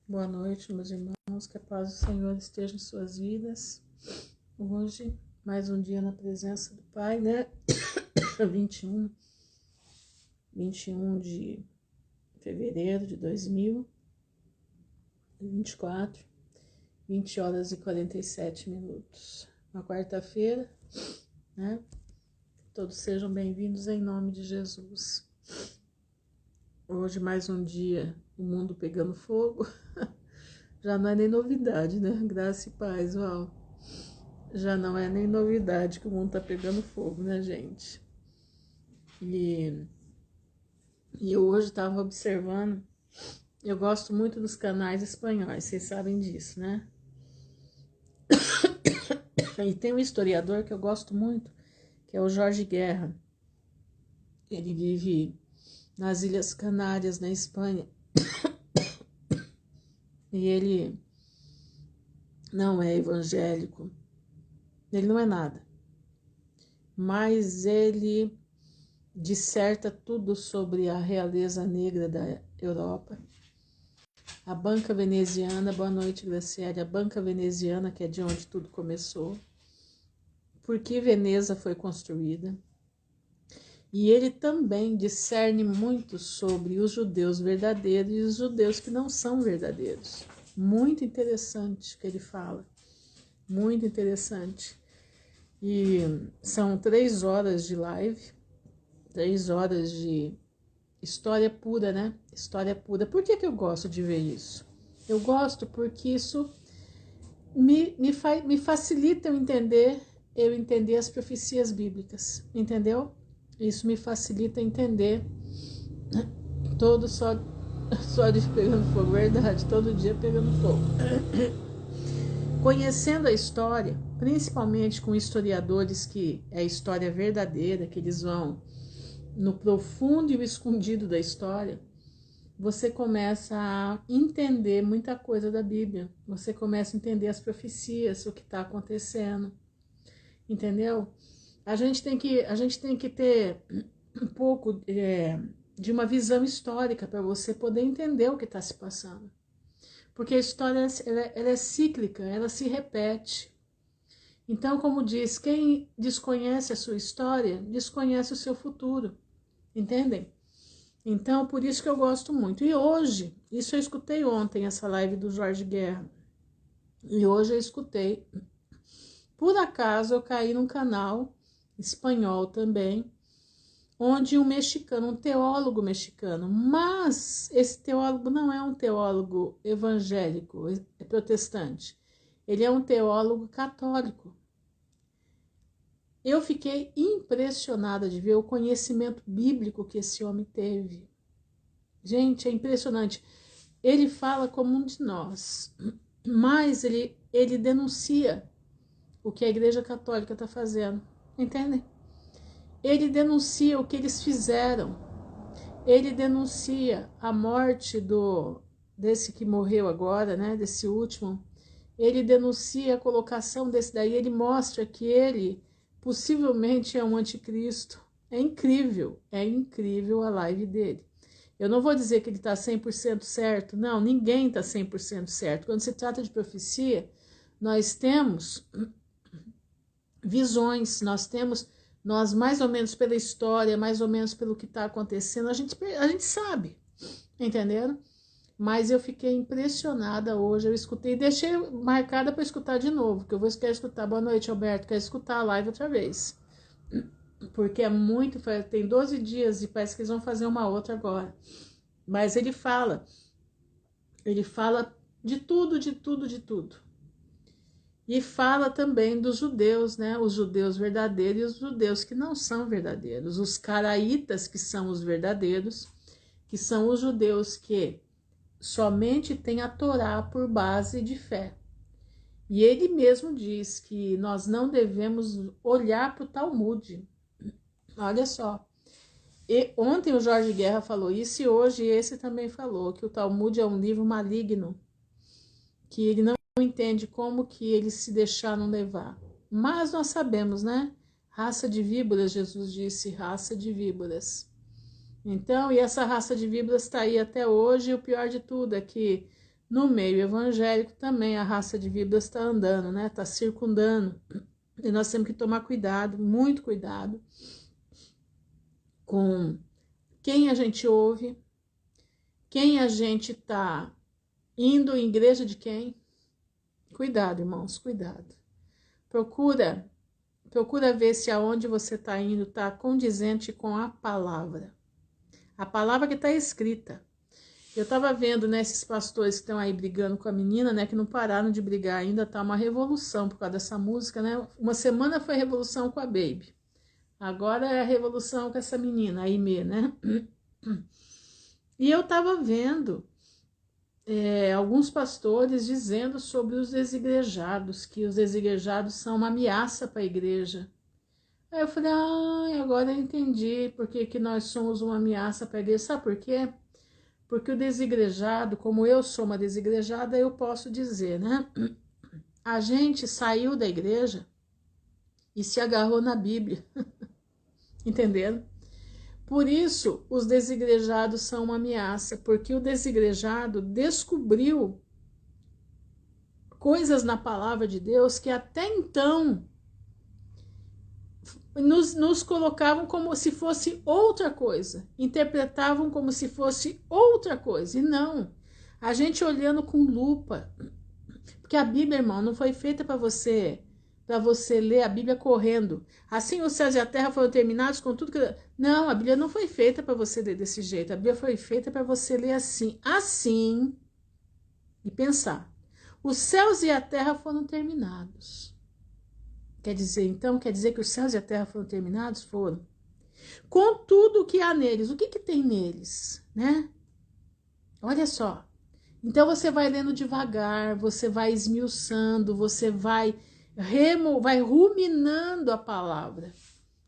Boa noite, meus irmãos, que a paz do Senhor esteja em suas vidas. Hoje, mais um dia na presença do Pai, né? 21 de fevereiro de 2024, 20 horas e 47 minutos. Uma quarta-feira, né? Todos sejam bem-vindos em nome de Jesus. Hoje, mais um dia, o mundo pegando fogo. Já não é nem novidade, né? Graça e paz, uau. Já não é nem novidade que o mundo tá pegando fogo, né, gente? E eu hoje estava observando, eu gosto muito dos canais espanhóis, vocês sabem disso, né? E tem um historiador que eu gosto muito, que é o Jorge Guerra. Ele vive nas Ilhas Canárias, na Espanha. E ele não é evangélico, ele não é nada. Mas ele disserta tudo sobre a realeza negra da Europa. A banca veneziana, boa noite, Graciele, a banca veneziana, que é de onde tudo começou. Por que Veneza foi construída? E ele também discerne muito sobre os judeus verdadeiros e os judeus que não são verdadeiros. Muito interessante que ele fala, muito interessante. E são 3 horas de live, 3 horas de história pura, né? História pura. Por que eu gosto de ver isso? Eu gosto porque isso me facilita eu entender as profecias bíblicas, entendeu? Isso me facilita entender todo só de pegando fogo, verdade, todo dia pegando fogo. Conhecendo a história, principalmente com historiadores que é a história verdadeira, que eles vão no profundo e o escondido da história, você começa a entender muita coisa da Bíblia. Você começa a entender as profecias, o que está acontecendo. Entendeu? A gente tem que ter um pouco de uma visão histórica para você poder entender o que está se passando. Porque a história ela é cíclica, ela se repete. Então, como diz, quem desconhece a sua história, desconhece o seu futuro. Entendem? Então, por isso que eu gosto muito. E hoje, isso eu escutei ontem, essa live do Jorge Guerra. E hoje eu escutei. Por acaso eu caí num canal espanhol também, onde um mexicano, um teólogo mexicano, mas esse teólogo não é um teólogo evangélico, é protestante. Ele é um teólogo católico. Eu fiquei impressionada de ver o conhecimento bíblico que esse homem teve. Gente, é impressionante. Ele fala como um de nós, mas ele denuncia o que a Igreja Católica está fazendo, entendem? Ele denuncia o que eles fizeram, ele denuncia a morte desse que morreu agora, né, desse último, ele denuncia a colocação desse daí, ele mostra que ele possivelmente é um anticristo. É incrível a live dele. Eu não vou dizer que ele está 100% certo, não, ninguém está 100% certo. Quando se trata de profecia, nós temos visões, nós mais ou menos pela história, mais ou menos pelo que está acontecendo, a gente sabe, entenderam? Mas eu fiquei impressionada hoje, eu escutei, deixei marcada para escutar de novo, que eu quero escutar. Boa noite, Alberto, quero escutar a live outra vez, porque é muito, tem 12 dias e parece que eles vão fazer uma outra agora. Mas ele fala de tudo, de tudo, de tudo. E fala também dos judeus, né? Os judeus verdadeiros e os judeus que não são verdadeiros. Os caraítas, que são os verdadeiros, que são os judeus que somente têm a Torá por base de fé. E ele mesmo diz que nós não devemos olhar para o Talmud. Olha só. E ontem o Jorge Guerra falou isso e hoje esse também falou que o Talmud é um livro maligno, que ele não entende como que eles se deixaram levar. Mas nós sabemos, né? Raça de víboras, Jesus disse, raça de víboras. Então, e essa raça de víboras está aí até hoje, e o pior de tudo é que No meio evangélico também a raça de víboras está andando, né? Está circundando. E nós temos que tomar cuidado, muito cuidado, com quem a gente ouve, quem a gente está indo em igreja de quem. Cuidado, irmãos, cuidado. Procura ver se aonde você está indo está condizente com a palavra que está escrita. Eu estava vendo, né, esses pastores que estão aí brigando com a menina, né, que não pararam de brigar ainda, tá uma revolução por causa dessa música, né? Uma semana foi a revolução com a Baby, agora é a revolução com essa menina, a Aimee, né? E eu estava vendo alguns pastores dizendo sobre os desigrejados, que os desigrejados são uma ameaça para a igreja. Aí eu falei, agora eu entendi por que nós somos uma ameaça para a igreja. Sabe por quê? Porque o desigrejado, como eu sou uma desigrejada, eu posso dizer, né? A gente saiu da igreja e se agarrou na Bíblia. Entenderam? Por isso, os desigrejados são uma ameaça, porque o desigrejado descobriu coisas na palavra de Deus que até então nos colocavam como se fosse outra coisa, interpretavam como se fosse outra coisa, e não. A gente olhando com lupa, porque a Bíblia, irmão, não foi feita para você ler a Bíblia correndo. Assim os céus e a terra foram terminados com tudo que... Não, a Bíblia não foi feita para você ler desse jeito. A Bíblia foi feita para você ler assim, e pensar. Os céus e a terra foram terminados. Quer dizer que os céus e a terra foram terminados? Foram. Com tudo o que há neles. O que tem neles, né? Olha só. Então você vai lendo devagar, você vai esmiuçando, você vai ruminando a palavra.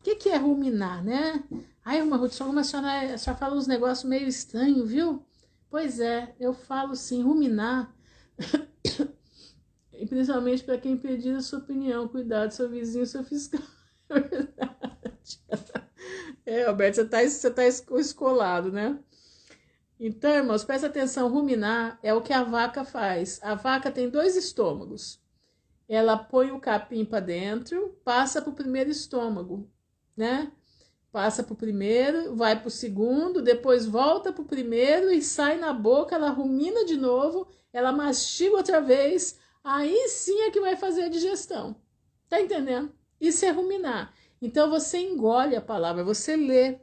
O que é ruminar, né? Ai, uma senhora só fala uns negócios meio estranhos, viu? Pois é, eu falo sim, ruminar. E principalmente para quem pedir a sua opinião. Cuidado, seu vizinho, seu fiscal. É verdade. Alberto, você tá escolado, né? Então, irmãos, presta atenção, ruminar é o que a vaca faz. A vaca tem 2 estômagos. Ela põe o capim para dentro, passa para o primeiro estômago, né? Passa para o primeiro, vai para o segundo, depois volta para o primeiro e sai na boca, ela rumina de novo, ela mastiga outra vez, aí sim é que vai fazer a digestão. Tá entendendo? Isso é ruminar. Então você engole a palavra, você lê.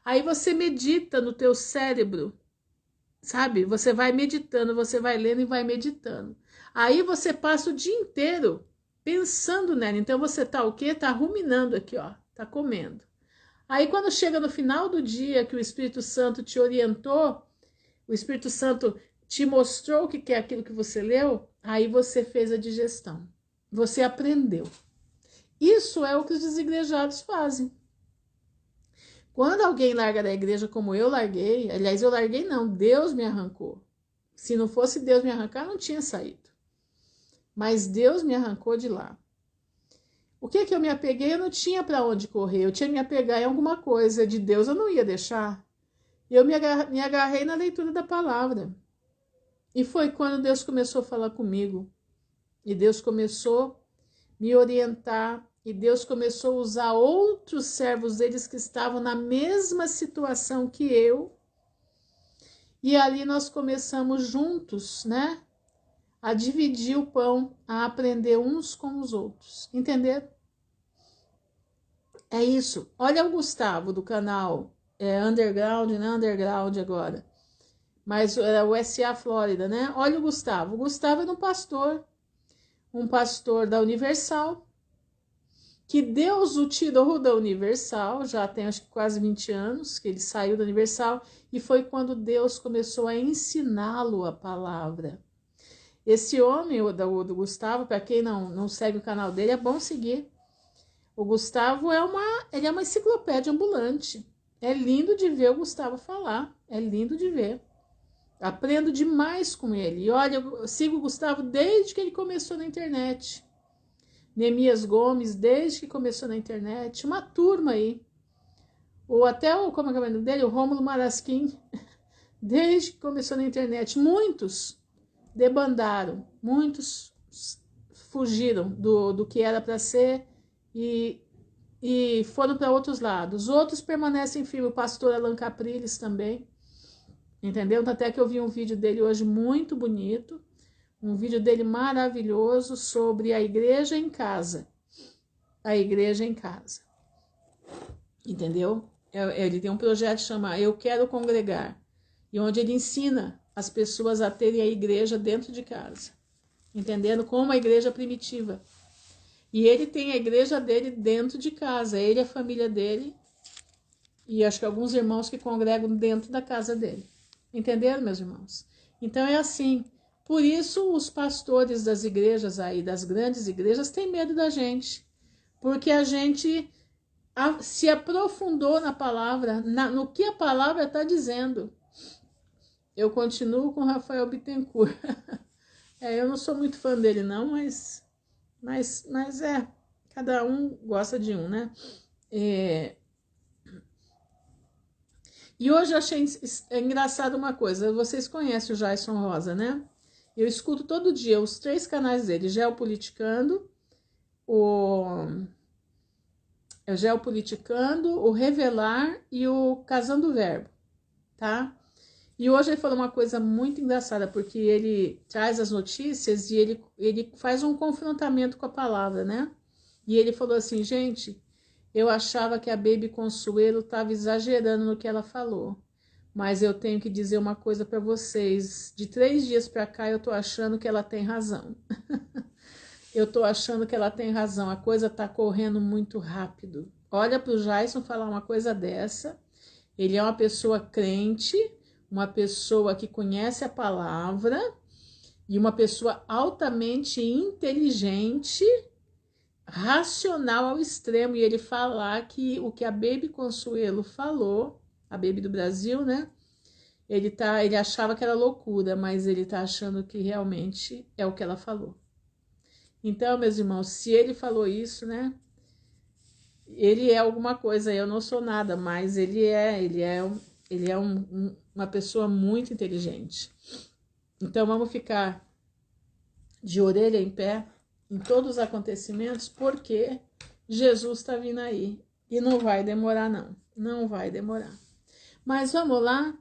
Aí você medita no teu cérebro, sabe? Você vai meditando, você vai lendo e vai meditando. Aí você passa o dia inteiro pensando nela. Então você tá o quê? Tá ruminando aqui, ó. Tá comendo. Aí quando chega no final do dia que o Espírito Santo te orientou, o Espírito Santo te mostrou o que é aquilo que você leu, aí você fez a digestão. Você aprendeu. Isso é o que os desigrejados fazem. Quando alguém larga da igreja como eu larguei, aliás, eu larguei não, Deus me arrancou. Se não fosse Deus me arrancar, não tinha saído. Mas Deus me arrancou de lá. O que eu me apeguei? Eu não tinha para onde correr, eu tinha que me apegar em alguma coisa. De Deus eu não ia deixar. Eu me agarrei na leitura da palavra. E foi quando Deus começou a falar comigo. E Deus começou a me orientar. E Deus começou a usar outros servos deles que estavam na mesma situação que eu. E ali nós começamos juntos, né? A dividir o pão, a aprender uns com os outros. Entenderam? É isso. Olha o Gustavo do canal Underground, né? Underground agora. Mas era o SA Flórida, né? Olha o Gustavo. O Gustavo era um pastor da Universal, que Deus o tirou da Universal, já tem acho que quase 20 anos que ele saiu da Universal, e foi quando Deus começou a ensiná-lo a palavra. Esse homem, o do Gustavo, para quem não segue o canal dele, é bom seguir. O Gustavo ele é uma enciclopédia ambulante. É lindo de ver o Gustavo falar, é lindo de ver. Aprendo demais com ele. E olha, eu sigo o Gustavo desde que ele começou na internet. Neemias Gomes, desde que começou na internet, uma turma aí. Ou até como é o nome dele? O Rômulo Marasquim, desde que começou na internet. Muitos. debandaram, muitos fugiram do que era para ser e foram para outros lados. Outros permanecem firmes, o pastor Alan Capriles também, entendeu? Até que eu vi um vídeo dele hoje muito bonito, um vídeo dele maravilhoso sobre a igreja em casa. A igreja em casa. Entendeu? Ele tem um projeto que chama Eu Quero Congregar, e onde ele ensina as pessoas a terem a igreja dentro de casa, entendendo? Como a igreja primitiva. E ele tem a igreja dele dentro de casa, ele e a família dele, e acho que alguns irmãos que congregam dentro da casa dele. Entenderam, meus irmãos? Então é assim. Por isso os pastores das igrejas aí, das grandes igrejas, têm medo da gente, porque a gente se aprofundou na palavra, no que a palavra está dizendo. Eu continuo com Rafael Bittencourt. Eu não sou muito fã dele não, mas cada um gosta de um, né? E hoje eu achei engraçado uma coisa. Vocês conhecem o Jason Rosa, né? Eu escuto todo dia os 3 canais dele, Geopoliticando, o Revelar e o Casando o Verbo, tá? E hoje ele falou uma coisa muito engraçada, porque ele traz as notícias e ele faz um confrontamento com a palavra, né? E ele falou assim, gente, eu achava que a Baby Consuelo estava exagerando no que ela falou, mas eu tenho que dizer uma coisa para vocês, de 3 dias para cá eu tô achando que ela tem razão. Eu tô achando que ela tem razão, a coisa tá correndo muito rápido. Olha pro Jason falar uma coisa dessa, ele é uma pessoa crente, uma pessoa que conhece a palavra e uma pessoa altamente inteligente, racional ao extremo, e ele falar que o que a Baby Consuelo falou, a Baby do Brasil, né? Ele achava que era loucura, mas ele tá achando que realmente é o que ela falou. Então, meus irmãos, se ele falou isso, né? Ele é alguma coisa, eu não sou nada, mas ele é uma pessoa muito inteligente. Então vamos ficar de orelha em pé em todos os acontecimentos, porque Jesus está vindo aí e não vai demorar não vai demorar. Mas vamos lá,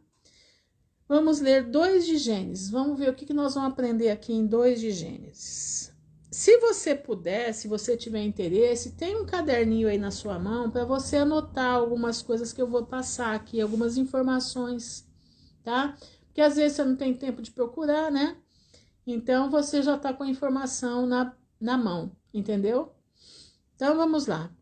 vamos ler 2 de Gênesis, vamos ver o que nós vamos aprender aqui em 2 de Gênesis. Se você puder, se você tiver interesse, tem um caderninho aí na sua mão para você anotar algumas coisas que eu vou passar aqui, algumas informações, tá? Porque às vezes você não tem tempo de procurar, né? Então você já tá com a informação na mão, entendeu? Então vamos lá.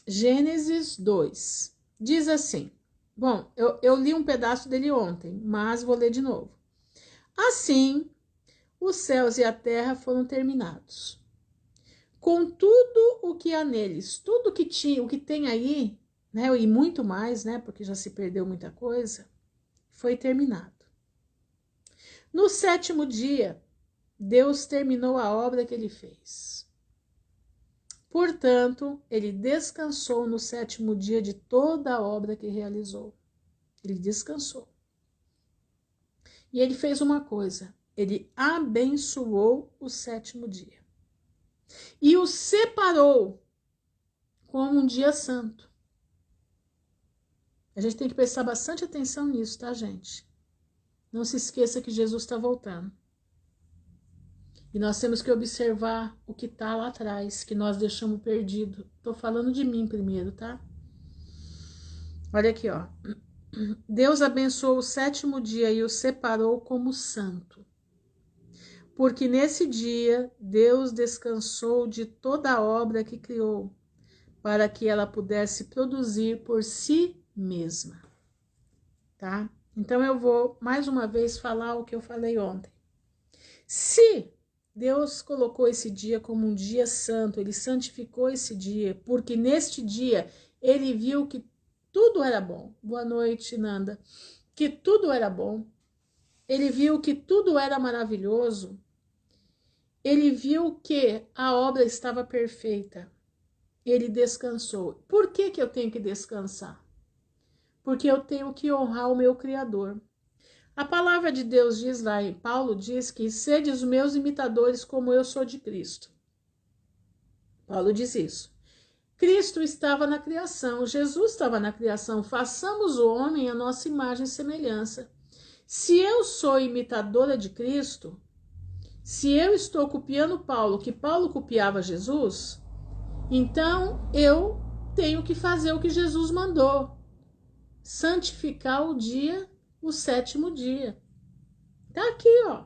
Gênesis 2. Diz assim. Bom, eu li um pedaço dele ontem, mas vou ler de novo. Assim, os céus e a terra foram terminados. Com tudo o que há neles, tudo que tinha, o que tem aí, né, e muito mais, né, porque já se perdeu muita coisa, foi terminado. No 7º dia, Deus terminou a obra que ele fez. Portanto, ele descansou no 7º dia de toda a obra que realizou. Ele descansou. E ele fez uma coisa, ele abençoou o 7º dia. E o separou como um dia santo. A gente tem que prestar bastante atenção nisso, tá, gente? Não se esqueça que Jesus está voltando. E nós temos que observar o que está lá atrás, que nós deixamos perdido. Estou falando de mim primeiro, tá? Olha aqui, ó. Deus abençoou o 7º dia e o separou como santo. Porque nesse dia Deus descansou de toda a obra que criou, para que ela pudesse produzir por si mesma. Tá? Então eu vou mais uma vez falar o que eu falei ontem. Se Deus colocou esse dia como um dia santo, ele santificou esse dia, porque neste dia ele viu que tudo era bom. Boa noite, Nanda. Que tudo era bom. Ele viu que tudo era maravilhoso. Ele viu que a obra estava perfeita. Ele descansou. Por que eu tenho que descansar? Porque eu tenho que honrar o meu Criador. A palavra de Deus diz lá, e Paulo diz que sede os meus imitadores como eu sou de Cristo. Paulo diz isso. Cristo estava na criação, Jesus estava na criação. Façamos o homem a nossa imagem e semelhança. Se eu sou imitadora de Cristo, se eu estou copiando Paulo, que Paulo copiava Jesus, então eu tenho que fazer o que Jesus mandou. Santificar o dia, o 7º dia. Tá aqui, ó.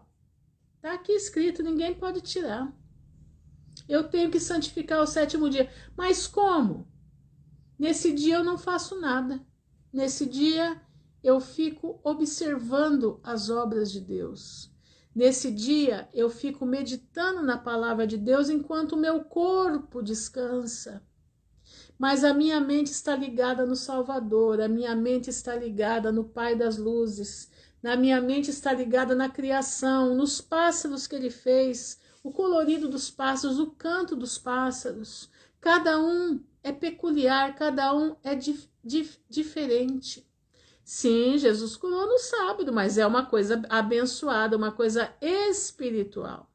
Tá aqui escrito, ninguém pode tirar. Eu tenho que santificar o 7º dia. Mas como? Nesse dia eu não faço nada. Nesse dia eu fico observando as obras de Deus. Nesse dia eu fico meditando na palavra de Deus enquanto o meu corpo descansa. Mas a minha mente está ligada no Salvador, a minha mente está ligada no Pai das Luzes, na minha mente está ligada na criação, nos pássaros que ele fez, o colorido dos pássaros, o canto dos pássaros. Cada um é peculiar, cada um é diferente. Sim, Jesus curou no sábado, mas é uma coisa abençoada, uma coisa espiritual.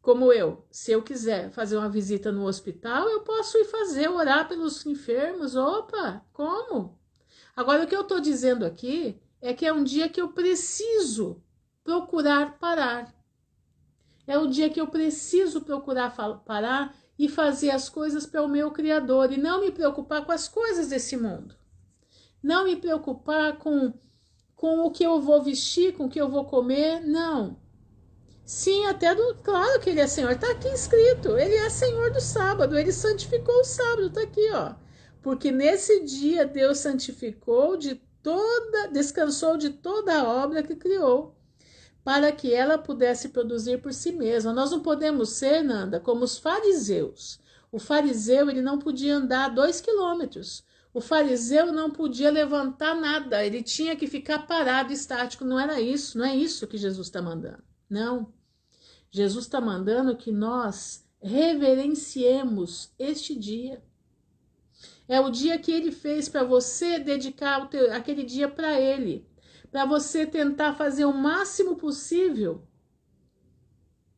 Como se eu quiser fazer uma visita no hospital, eu posso ir fazer, orar pelos enfermos. Opa, como? Agora, o que eu estou dizendo aqui é que é um dia que eu preciso procurar parar. É um dia que eu preciso procurar parar e fazer as coisas para o meu Criador e não me preocupar com as coisas desse mundo. Não me preocupar com o que eu vou vestir, com o que eu vou comer, não. Sim, claro que ele é Senhor, está aqui escrito, ele é Senhor do sábado, ele santificou o sábado, está aqui, ó. Porque nesse dia Deus descansou de toda a obra que criou, para que ela pudesse produzir por si mesma. Nós não podemos ser, Nanda, como os fariseus. O fariseu, ele não podia andar 2 quilômetros. O fariseu não podia levantar nada, ele tinha que ficar parado, estático. Não era isso, não é isso que Jesus está mandando. Não. Jesus está mandando que nós reverenciemos este dia. É o dia que ele fez para você dedicar aquele dia para ele. Para você tentar fazer o máximo possível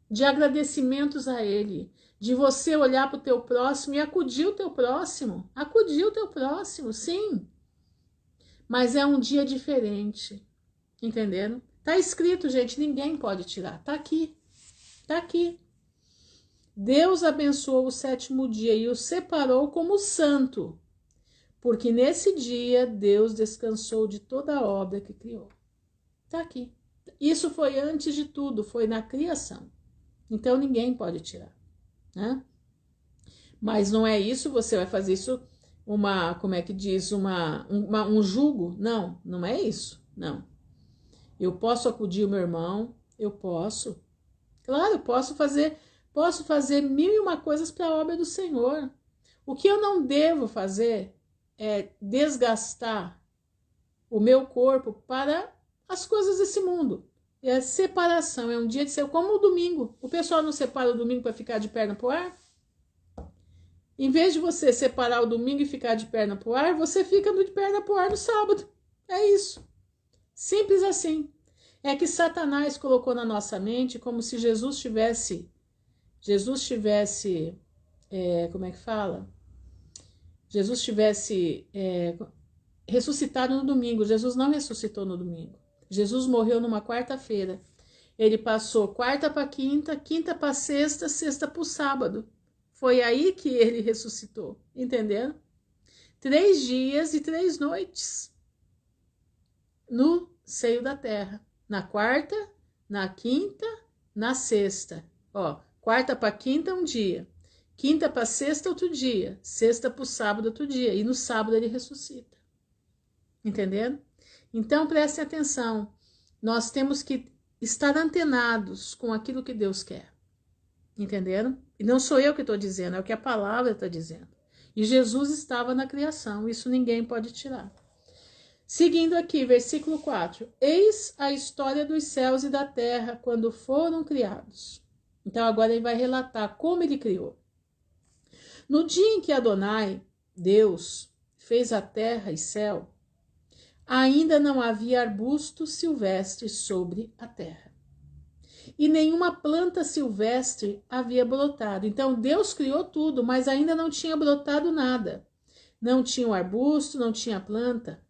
de agradecimentos a ele. De você olhar para o teu próximo e acudir o teu próximo. Acudir o teu próximo, sim. Mas é um dia diferente. Entenderam? Tá escrito, gente, ninguém pode tirar. Tá aqui. Tá aqui. Deus abençoou o 7º dia e o separou como santo, porque nesse dia Deus descansou de toda a obra que criou. Tá aqui. Isso foi antes de tudo, foi na criação. Então ninguém pode tirar, né? Mas não é isso, você vai fazer isso como é que diz, um jugo? Não, não é isso, não. Eu posso acudir o meu irmão, eu posso. Claro, posso fazer 1001 coisas para a obra do Senhor. O que eu não devo fazer é desgastar o meu corpo para as coisas desse mundo. É separação, é um dia de ser como o domingo. O pessoal não separa o domingo para ficar de perna pro ar? Em vez de você separar o domingo e ficar de perna pro ar, você fica de perna pro ar no sábado. É isso. Simples assim. É que Satanás colocou na nossa mente como se Jesus tivesse, como é que fala? Jesus tivesse ressuscitado no domingo. Jesus não ressuscitou no domingo. Jesus morreu numa quarta-feira. Ele passou quarta para quinta, quinta para sexta, sexta para o sábado. Foi aí que ele ressuscitou, entendendo? 3 dias e 3 noites no seio da terra. Na quarta, na quinta, na sexta. Ó, quarta para quinta um dia, quinta para sexta outro dia, sexta para o sábado outro dia, e no sábado ele ressuscita. Entendendo? Então prestem atenção, nós temos que estar antenados com aquilo que Deus quer. Entenderam? E não sou eu que estou dizendo, é o que a palavra está dizendo. E Jesus estava na criação, isso ninguém pode tirar. Seguindo aqui, versículo 4. Eis a história dos céus e da terra quando foram criados. Então agora ele vai relatar como ele criou. No dia em que Adonai, Deus, fez a terra e céu, ainda não havia arbusto silvestre sobre a terra. E nenhuma planta silvestre havia brotado. Então Deus criou tudo, mas ainda não tinha brotado nada. Não tinha o arbusto, não tinha planta.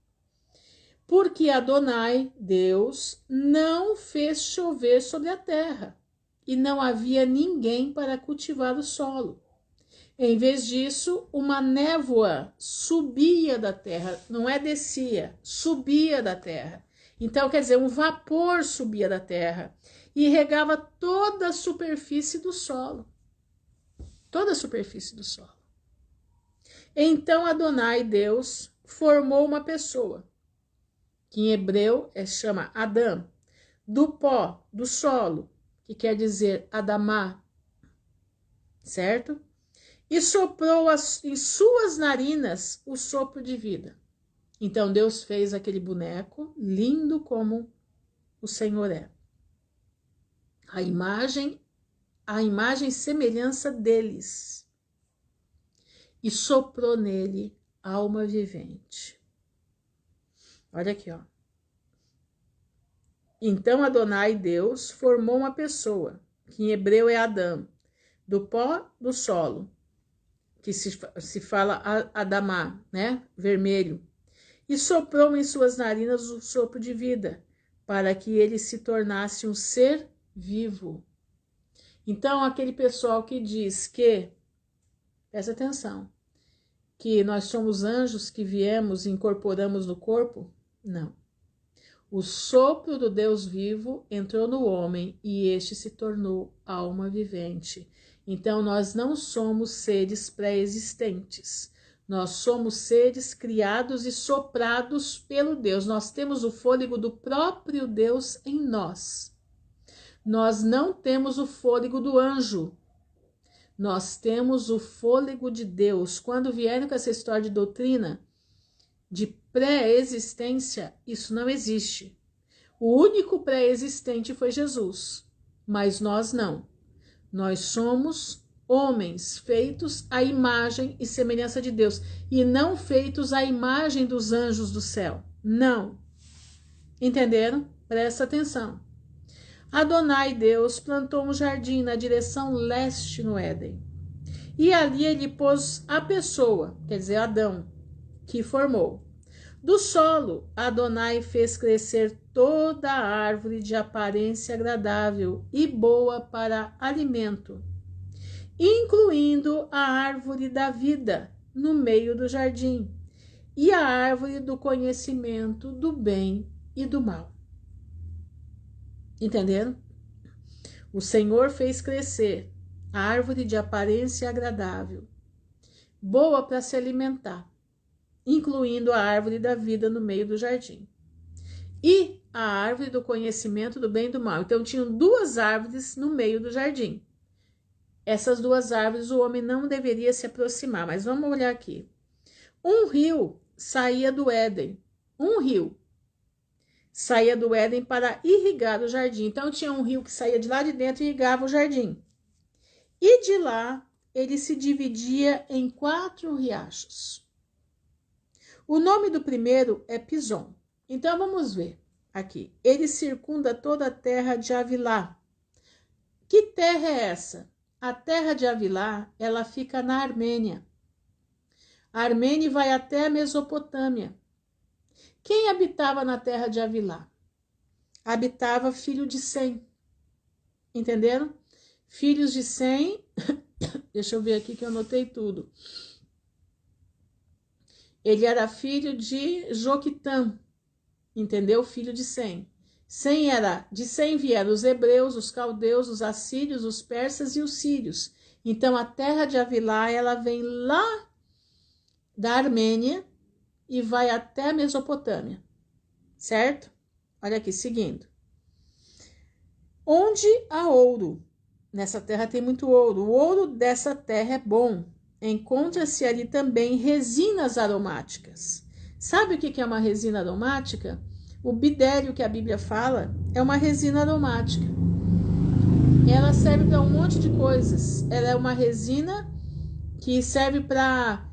Porque Adonai, Deus, não fez chover sobre a terra, e não havia ninguém para cultivar o solo. Em vez disso, uma névoa subia da terra, não é descia, subia da terra. Então, quer dizer, um vapor subia da terra e regava toda a superfície do solo. Toda a superfície do solo. Então Adonai, Deus, formou uma pessoa, que em hebreu chama Adão, do pó, do solo, que quer dizer Adamá, certo? E soprou em suas narinas o sopro de vida. Então Deus fez aquele boneco lindo como o Senhor é. A imagem e semelhança deles. E soprou nele alma vivente. Olha aqui, ó. Então Adonai, Deus, formou uma pessoa, que em hebreu é Adão, do pó do solo, que se fala Adamá, né? Vermelho. E soprou em suas narinas o sopro de vida, para que ele se tornasse um ser vivo. Então, aquele pessoal que diz que, presta atenção, que nós somos anjos que viemos e incorporamos no corpo, não. O sopro do Deus vivo entrou no homem e este se tornou alma vivente. Então, nós não somos seres pré-existentes. Nós somos seres criados e soprados pelo Deus. Nós temos o fôlego do próprio Deus em nós. Nós não temos o fôlego do anjo. Nós temos o fôlego de Deus. Quando vierem com essa história de doutrina, de pré-existência, isso não existe. O único pré-existente foi Jesus, mas nós não. Nós somos homens feitos à imagem e semelhança de Deus, e não feitos à imagem dos anjos do céu. Não. Entenderam? Presta atenção. Adonai, Deus, plantou um jardim na direção leste no Éden. E ali ele pôs a pessoa, quer dizer, Adão, que formou. Do solo, Adonai fez crescer toda a árvore de aparência agradável e boa para alimento, incluindo a árvore da vida no meio do jardim e a árvore do conhecimento do bem e do mal. Entenderam? O Senhor fez crescer a árvore de aparência agradável, boa para se alimentar, incluindo a árvore da vida no meio do jardim, e a árvore do conhecimento do bem e do mal. Então, tinham duas árvores no meio do jardim. Essas duas árvores o homem não deveria se aproximar, mas vamos olhar aqui. Um rio saía do Éden, um rio saía do Éden para irrigar o jardim. Então, tinha um rio que saía de lá de dentro e irrigava o jardim. E de lá, ele se dividia em 4 riachos. O nome do primeiro é Pison. Então, vamos ver aqui. Ele circunda toda a terra de Havilá. Que terra é essa? A terra de Havilá, ela fica na Armênia. A Armênia vai até a Mesopotâmia. Quem habitava na terra de Havilá? Habitava filho de Sem. Entenderam? Filhos de Sem. Deixa eu ver aqui que eu anotei tudo. Ele era filho de Joquitã, entendeu? Filho de Sem. De Sem vieram os hebreus, os caldeus, os assírios, os persas e os sírios. Então, a terra de Havilá, ela vem lá da Armênia e vai até a Mesopotâmia, certo? Olha aqui, seguindo. Onde há ouro? Nessa terra tem muito ouro. O ouro dessa terra é bom. Encontra-se ali também resinas aromáticas. Sabe o que é uma resina aromática? O bidério que a Bíblia fala é uma resina aromática. Ela serve para um monte de coisas. Ela é uma resina que serve para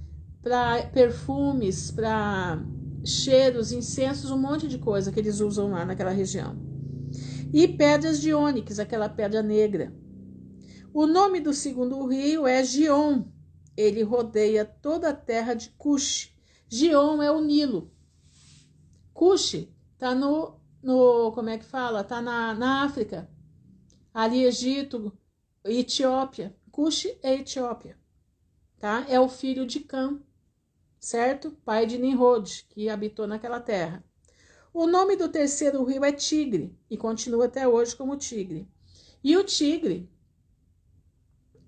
perfumes, para cheiros, incensos, um monte de coisa que eles usam lá naquela região. E pedras de ônix, aquela pedra negra. O nome do segundo rio é Gion. Ele rodeia toda a terra de Cush. Gion é o Nilo. Cush está como é que fala? Está na África. Ali Egito, Etiópia. Cush é Etiópia. Tá? É o filho de Cã, certo? Pai de Nimrod, que habitou naquela terra. O nome do terceiro rio é Tigre, e continua até hoje como Tigre. E o Tigre,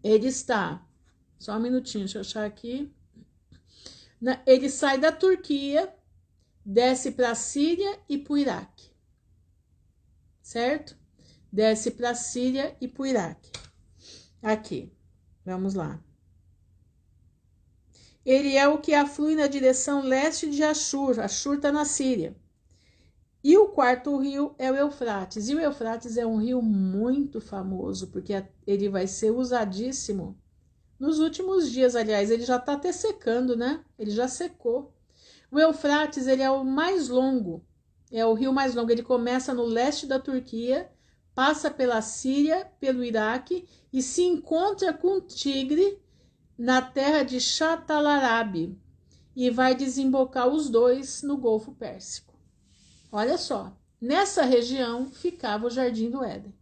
ele está... Só um minutinho, deixa eu achar aqui. Ele sai da Turquia, desce para a Síria e para o Iraque. Certo? Desce para a Síria e para o Iraque. Aqui, vamos lá. Ele é o que aflui na direção leste de Ashur. Ashur está na Síria. E o quarto rio é o Eufrates. E o Eufrates é um rio muito famoso, porque ele vai ser usadíssimo nos últimos dias. Aliás, ele já está até secando, né? Ele já secou. O Eufrates, ele é o mais longo. É o rio mais longo. Ele começa no leste da Turquia, passa pela Síria, pelo Iraque e se encontra com o Tigre na terra de Chatalarab e vai desembocar os dois no Golfo Pérsico. Olha só, nessa região ficava o Jardim do Éden.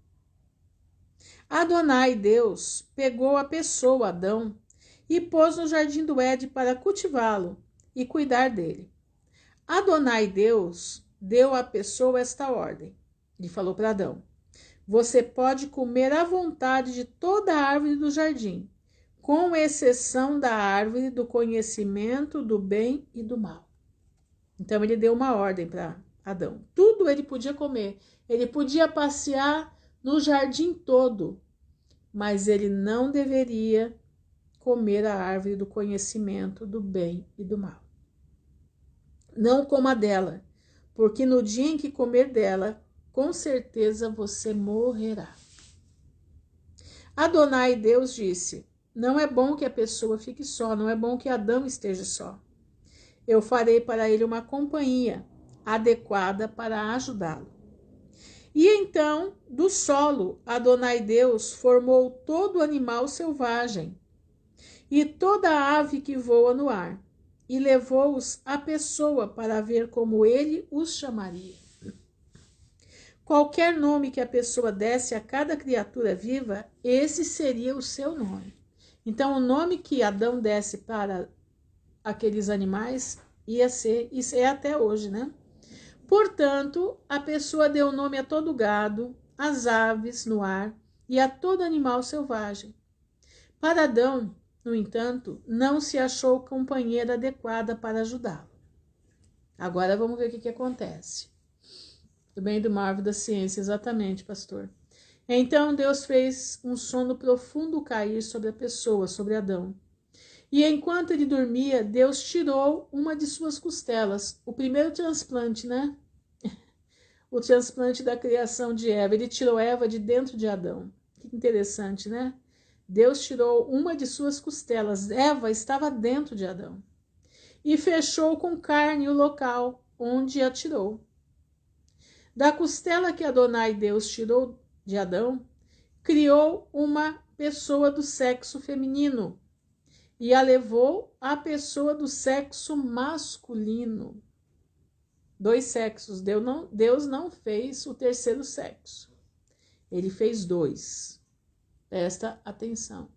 Adonai, Deus, pegou a pessoa, Adão, e pôs no Jardim do Éden para cultivá-lo e cuidar dele. Adonai, Deus, deu à pessoa esta ordem. Ele falou para Adão: você pode comer à vontade de toda a árvore do jardim, com exceção da árvore do conhecimento do bem e do mal. Então ele deu uma ordem para Adão. Tudo ele podia comer. Ele podia passear no jardim todo, mas ele não deveria comer a árvore do conhecimento do bem e do mal. Não coma dela, porque no dia em que comer dela, com certeza você morrerá. Adonai, Deus, disse: não é bom que a pessoa fique só, não é bom que Adão esteja só. Eu farei para ele uma companhia adequada para ajudá-lo. E então, do solo, Adonai Deus formou todo animal selvagem e toda ave que voa no ar, e levou-os à pessoa para ver como ele os chamaria. Qualquer nome que a pessoa desse a cada criatura viva, esse seria o seu nome. Então, o nome que Adão desse para aqueles animais ia ser, isso é até hoje, né? Portanto, a pessoa deu nome a todo gado, às aves no ar e a todo animal selvagem. Para Adão, no entanto, não se achou companheira adequada para ajudá-lo. Agora vamos ver o que acontece. Do bem e do mal da ciência, exatamente, pastor. Então Deus fez um sono profundo cair sobre a pessoa, sobre Adão. E enquanto ele dormia, Deus tirou uma de suas costelas. O primeiro transplante, né? O transplante da criação de Eva. Ele tirou Eva de dentro de Adão. Que interessante, né? Deus tirou uma de suas costelas. Eva estava dentro de Adão. E fechou com carne o local onde a tirou. Da costela que Adonai Deus tirou de Adão, criou uma pessoa do sexo feminino e a levou à pessoa do sexo masculino. Dois sexos. Deus não fez o terceiro sexo. Ele fez dois. Presta atenção.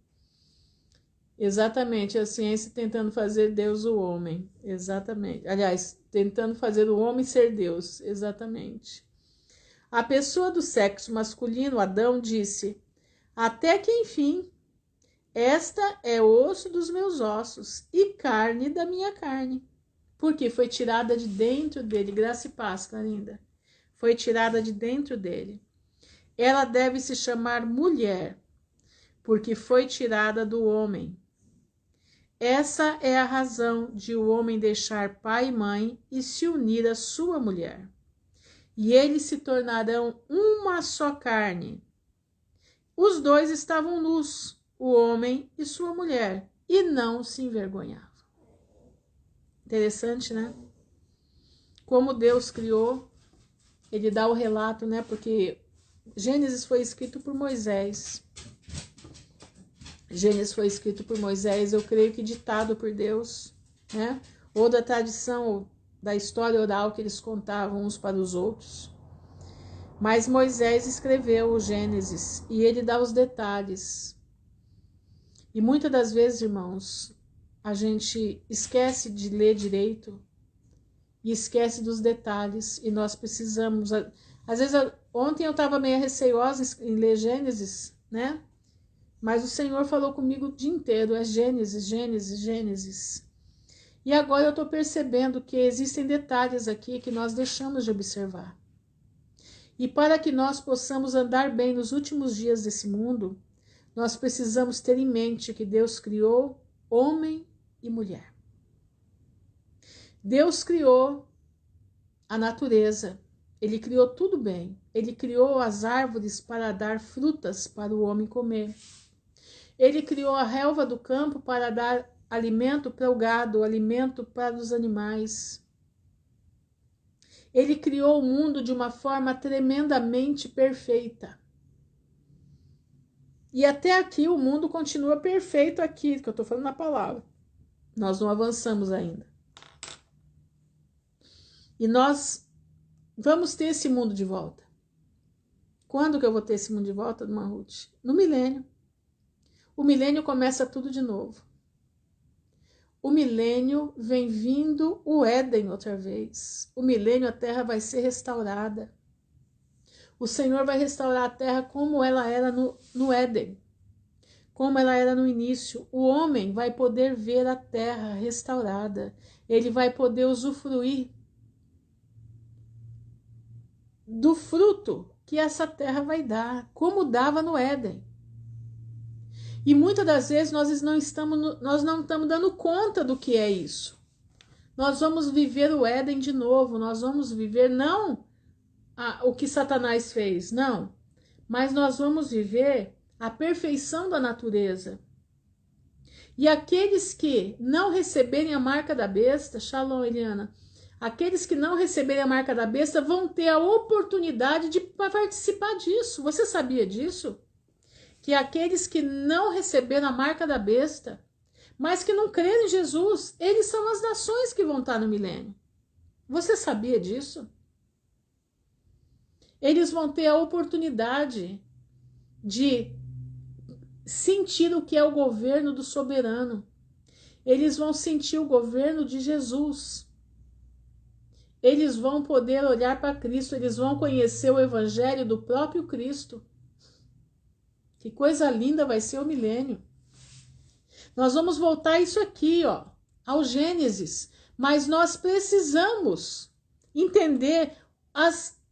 Exatamente, a ciência tentando fazer Deus o homem. Exatamente. Aliás, tentando fazer o homem ser Deus. Exatamente. A pessoa do sexo masculino, Adão, disse: até que enfim, esta é osso dos meus ossos e carne da minha carne. Porque foi tirada de dentro dele. Graça e paz, Clarinda. Foi tirada de dentro dele. Ela deve se chamar mulher, porque foi tirada do homem. Essa é a razão de o homem deixar pai e mãe e se unir à sua mulher. E eles se tornarão uma só carne. Os dois estavam nus, o homem e sua mulher, e não se envergonhavam. Interessante, né? como Deus criou. Ele dá o relato, né? Porque Gênesis foi escrito por Moisés. Gênesis foi escrito por Moisés, eu creio que ditado por Deus, né? Ou da tradição, ou da história oral que eles contavam uns para os outros. Mas Moisés escreveu o Gênesis e ele dá os detalhes. E muitas das vezes, irmãos, a gente esquece de ler direito e esquece dos detalhes, e nós precisamos. Às vezes, ontem eu estava meio receiosa em ler Gênesis, né? Mas o Senhor falou comigo o dia inteiro, é Gênesis, Gênesis, Gênesis. E agora eu estou percebendo que existem detalhes aqui que nós deixamos de observar. E para que nós possamos andar bem nos últimos dias desse mundo, nós precisamos ter em mente que Deus criou homem e mulher. Deus criou a natureza, Ele criou tudo bem. Ele criou as árvores para dar frutas para o homem comer. Ele criou a relva do campo para dar alimento para o gado, alimento para os animais. Ele criou o mundo de uma forma tremendamente perfeita. E até aqui o mundo continua perfeito aqui, que eu estou falando na palavra. Nós não avançamos ainda. E nós vamos ter esse mundo de volta. Quando que eu vou ter esse mundo de volta, Dona Ruth? No milênio. O milênio começa tudo de novo. O milênio vem vindo o Éden outra vez. O milênio, a terra vai ser restaurada. O Senhor vai restaurar a terra como ela era no Éden. Como ela era no início. O homem vai poder ver a terra restaurada. Ele vai poder usufruir do fruto que essa terra vai dar, como dava no Éden. E muitas das vezes nós não estamos dando conta do que é isso. Nós vamos viver o Éden de novo, nós vamos viver não o que Satanás fez, não. Mas nós vamos viver a perfeição da natureza. E aqueles que não receberem a marca da besta, Shalom, Eliana, aqueles que não receberem a marca da besta vão ter a oportunidade de participar disso. Você sabia disso? Que aqueles que não receberam a marca da besta, mas que não creram em Jesus, eles são as nações que vão estar no milênio. Você sabia disso? Eles vão ter a oportunidade de sentir o que é o governo do soberano. Eles vão sentir o governo de Jesus. Eles vão poder olhar para Cristo, eles vão conhecer o evangelho do próprio Cristo. Que coisa linda vai ser o milênio. Nós vamos voltar a isso aqui, ó, ao Gênesis. Mas nós precisamos entender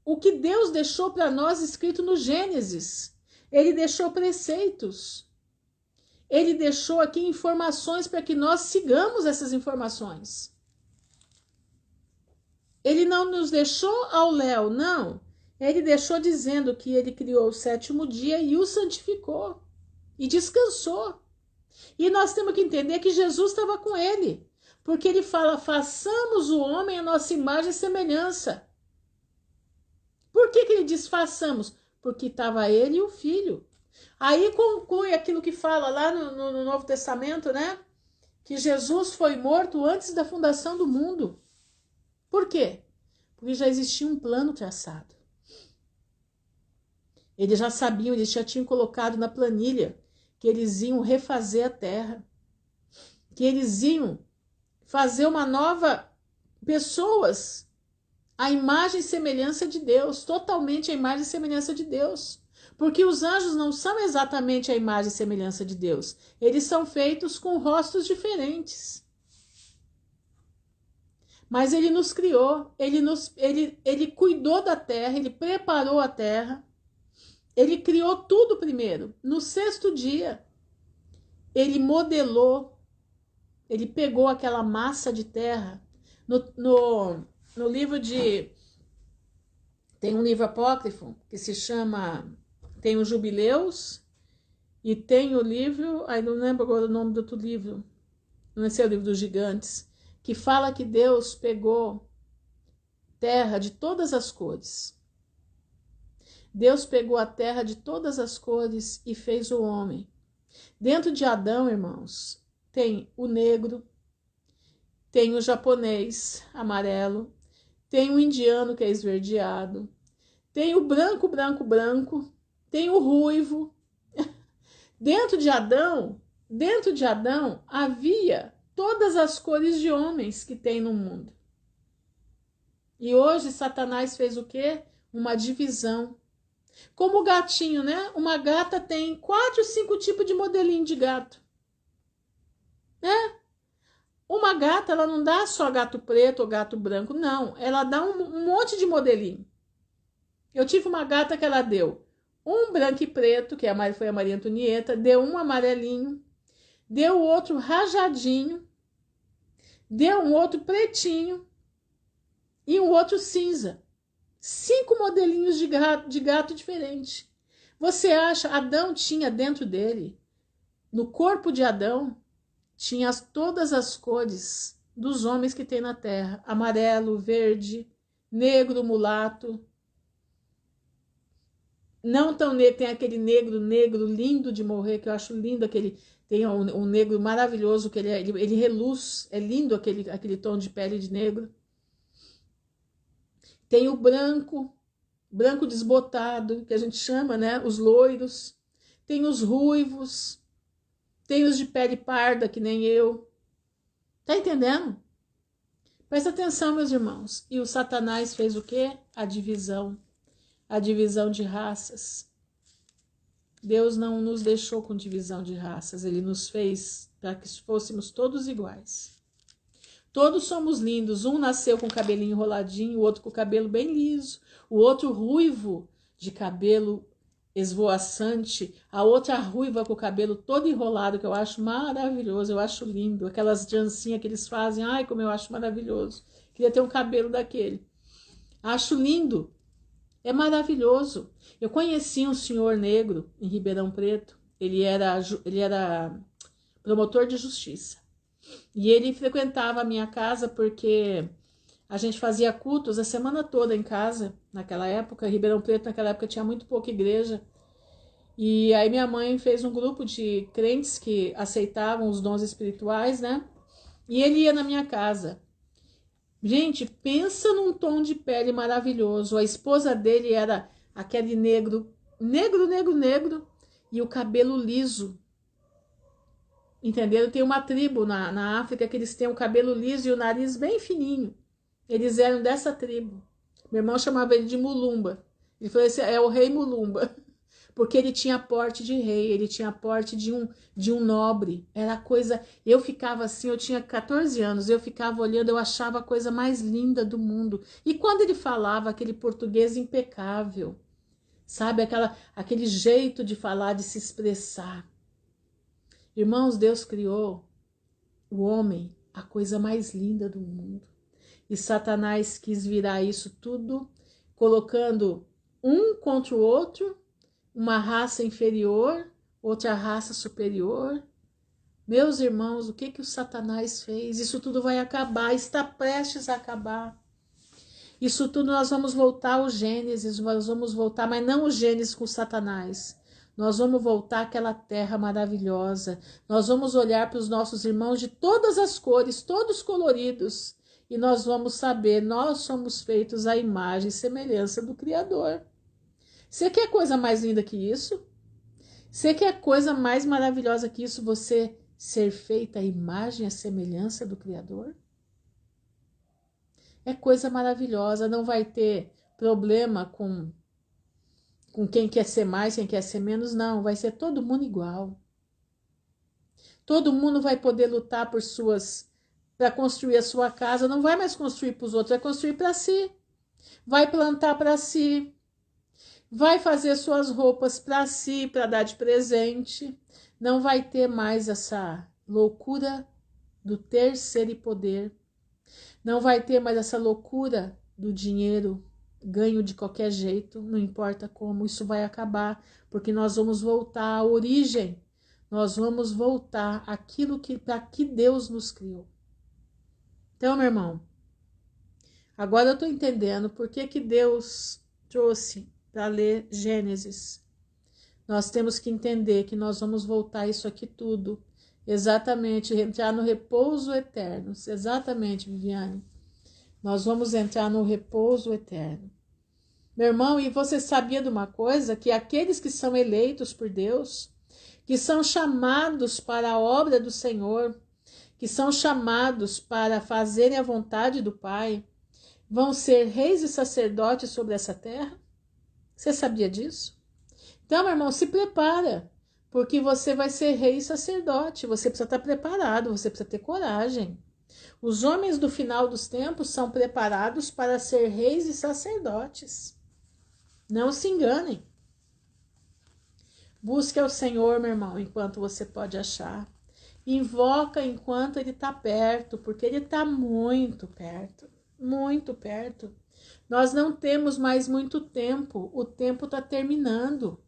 o que Deus deixou para nós escrito no Gênesis. Ele deixou preceitos. Ele deixou aqui informações para que nós sigamos essas informações. Ele não nos deixou ao léu, não. Ele deixou dizendo que ele criou o sétimo dia e o santificou. E descansou. E nós temos que entender que Jesus estava com ele. Porque ele fala, façamos o homem a nossa imagem e semelhança. Por que ele diz façamos? Porque estava ele e o filho. Aí conclui aquilo que fala lá no Novo Testamento, né? Que Jesus foi morto antes da fundação do mundo. Por quê? Porque já existia um plano traçado. Eles já sabiam, eles já tinham colocado na planilha que eles iam refazer a terra, que eles iam fazer uma nova pessoas, a imagem e semelhança de Deus, totalmente a imagem e semelhança de Deus. Porque os anjos não são exatamente a imagem e semelhança de Deus, eles são feitos com rostos diferentes. Mas ele nos criou, ele cuidou da terra, ele preparou a terra. Ele criou tudo primeiro. No sexto dia, ele modelou, ele pegou aquela massa de terra. No livro de... Tem um livro apócrifo que se chama... Tem os Jubileus e tem o livro... Ai, não lembro agora o nome do outro livro. Não é o livro dos gigantes. Que fala que Deus pegou terra de todas as cores. Deus pegou a terra de todas as cores e fez o homem. Dentro de Adão, irmãos, tem o negro, tem o japonês amarelo, tem o indiano que é esverdeado, tem o branco, branco, branco, tem o ruivo. Dentro de Adão havia todas as cores de homens que tem no mundo. E hoje Satanás fez o quê? Uma divisão. Como o gatinho, né? Uma gata tem 4, 5 tipos de modelinho de gato. Né? Uma gata, ela não dá só gato preto ou gato branco, não. Ela dá um monte de modelinho. Eu tive uma gata que ela deu um branco e preto, que foi a Maria Antonieta, deu um amarelinho, deu outro rajadinho, deu um outro pretinho e um outro cinza. 5 modelinhos de gato diferente. Você acha, Adão tinha dentro dele, no corpo de Adão, tinha todas as cores dos homens que tem na terra. Amarelo, verde, negro, mulato. Não tão negro, tem aquele negro lindo de morrer, que eu acho lindo aquele. Tem um negro maravilhoso, que ele reluz, é lindo aquele tom de pele de negro. Tem o branco desbotado, que a gente chama, né? Os loiros. Tem os ruivos. Tem os de pele parda, que nem eu. Tá entendendo? Presta atenção, meus irmãos. E o Satanás fez o quê? A divisão de raças. Deus não nos deixou com divisão de raças. Ele nos fez para que fôssemos todos iguais. Todos somos lindos. Um nasceu com o cabelinho enroladinho, o outro com o cabelo bem liso, o outro ruivo de cabelo esvoaçante, a outra ruiva com o cabelo todo enrolado, que eu acho maravilhoso, eu acho lindo. Aquelas trancinhas que eles fazem, ai, como eu acho maravilhoso. Queria ter um cabelo daquele. Acho lindo. É maravilhoso. Eu conheci um senhor negro em Ribeirão Preto. Ele era promotor de justiça. E ele frequentava a minha casa porque a gente fazia cultos a semana toda em casa, naquela época. Ribeirão Preto, naquela época, tinha muito pouca igreja. E aí minha mãe fez um grupo de crentes que aceitavam os dons espirituais, né? E ele ia na minha casa. Gente, pensa num tom de pele maravilhoso. A esposa dele era aquele negro, e o cabelo liso. Entenderam? Tem uma tribo na África que eles têm o cabelo liso e o nariz bem fininho. Eles eram dessa tribo. Meu irmão chamava ele de Mulumba. Ele falou assim, é o rei Mulumba. Porque ele tinha porte de rei, ele tinha porte de um nobre. Era coisa... Eu ficava assim, eu tinha 14 anos, eu ficava olhando, eu achava a coisa mais linda do mundo. E quando ele falava aquele português impecável, sabe? Aquele jeito de falar, de se expressar. Irmãos, Deus criou o homem, a coisa mais linda do mundo. E Satanás quis virar isso tudo, colocando um contra o outro, uma raça inferior, outra raça superior. Meus irmãos, o que o Satanás fez? Isso tudo vai acabar, está prestes a acabar. Isso tudo nós vamos voltar ao Gênesis, nós vamos voltar, mas não o Gênesis com Satanás. Nós vamos voltar àquela terra maravilhosa. Nós vamos olhar para os nossos irmãos de todas as cores, todos coloridos, e nós vamos saber, nós somos feitos à imagem e semelhança do Criador. Você quer coisa mais linda que isso? Você quer coisa mais maravilhosa que isso? Você ser feita à imagem e à semelhança do Criador? É coisa maravilhosa, não vai ter problema com quem quer ser mais, quem quer ser menos, não. Vai ser todo mundo igual. Todo mundo vai poder lutar para construir a sua casa, não vai mais construir para os outros, vai construir para si. Vai plantar para si. Vai fazer suas roupas para si, para dar de presente. Não vai ter mais essa loucura do ter, ser e poder. Não vai ter mais essa loucura do dinheiro ganho de qualquer jeito, não importa como, isso vai acabar, porque nós vamos voltar à origem. Nós vamos voltar àquilo para que Deus nos criou. Então, meu irmão, Agora eu estou entendendo por que que Deus trouxe para ler Gênesis. Nós temos que entender que nós vamos voltar isso aqui tudo. Exatamente, entrar no repouso eterno. Exatamente, Viviane. Nós vamos entrar no repouso eterno. Meu irmão, e você sabia de uma coisa? Que aqueles que são eleitos por Deus, que são chamados para a obra do Senhor, que são chamados para fazerem a vontade do Pai, vão ser reis e sacerdotes sobre essa terra? Você sabia disso? Então, meu irmão, se prepara, porque você vai ser rei e sacerdote. Você precisa estar preparado, você precisa ter coragem. Os homens do final dos tempos são preparados para ser reis e sacerdotes. Não se enganem. Busque ao Senhor, meu irmão, enquanto você pode achar. Invoca enquanto Ele está perto, porque Ele está muito perto. Muito perto. Nós não temos mais muito tempo. O tempo está terminando.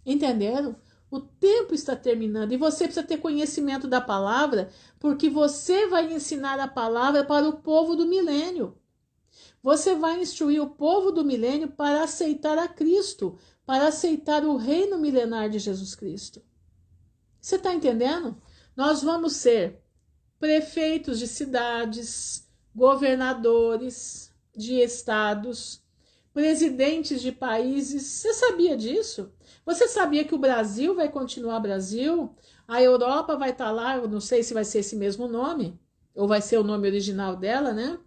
Entenderam? O tempo está terminando. E você precisa ter conhecimento da palavra, porque você vai ensinar a palavra para o povo do milênio. Você vai instruir o povo do milênio para aceitar a Cristo, para aceitar o reino milenar de Jesus Cristo. Você está entendendo? Nós vamos ser prefeitos de cidades, governadores de estados, presidentes de países. Você sabia disso? Você sabia que o Brasil vai continuar Brasil? A Europa vai estar lá, eu não sei se vai ser esse mesmo nome, ou vai ser o nome original dela, né?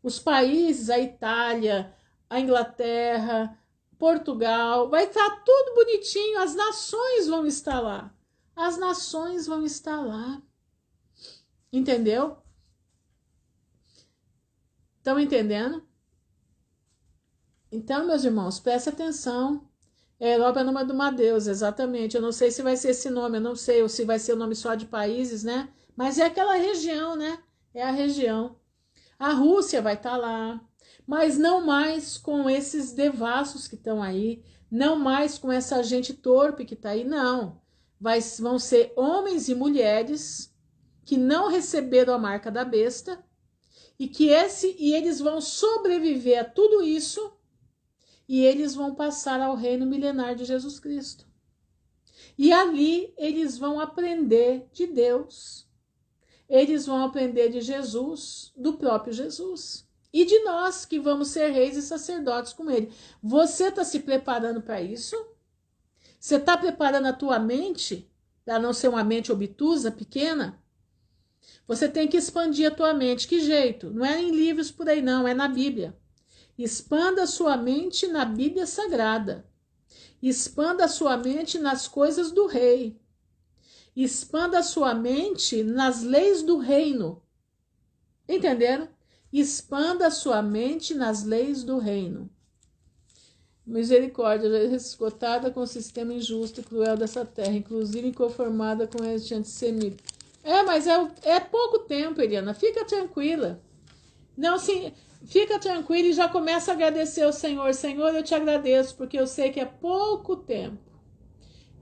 Os países, a Itália, a Inglaterra, Portugal, vai estar tudo bonitinho, as nações vão estar lá. As nações vão estar lá. Entendeu? Estão entendendo? Então, meus irmãos, prestem atenção. A Europa é o nome de uma deusa, exatamente. Eu não sei se vai ser esse nome, eu não sei, ou se vai ser o nome só de países, né? Mas é aquela região, né? É a região. A Rússia vai estar lá, mas não mais com esses devassos que estão aí, não mais com essa gente torpe que está aí, não. Vão ser homens e mulheres que não receberam a marca da besta e eles vão sobreviver a tudo isso e eles vão passar ao reino milenar de Jesus Cristo. E ali eles vão aprender de Deus. Eles vão aprender de Jesus, do próprio Jesus. E de nós que vamos ser reis e sacerdotes com ele. Você está se preparando para isso? Você está preparando a tua mente para não ser uma mente obtusa, pequena? Você tem que expandir a tua mente. Que jeito? Não é em livros por aí não, é na Bíblia. Expanda a sua mente na Bíblia Sagrada. Expanda a sua mente nas coisas do rei. Expanda a sua mente nas leis do reino. Entenderam? Expanda a sua mente nas leis do reino. Misericórdia, esgotada com o sistema injusto e cruel dessa terra, inclusive inconformada com este antissemita. Mas é pouco tempo, Eliana. Fica tranquila. Não, sim, fica tranquila e já começa a agradecer ao Senhor. Senhor, eu te agradeço, porque eu sei que é pouco tempo.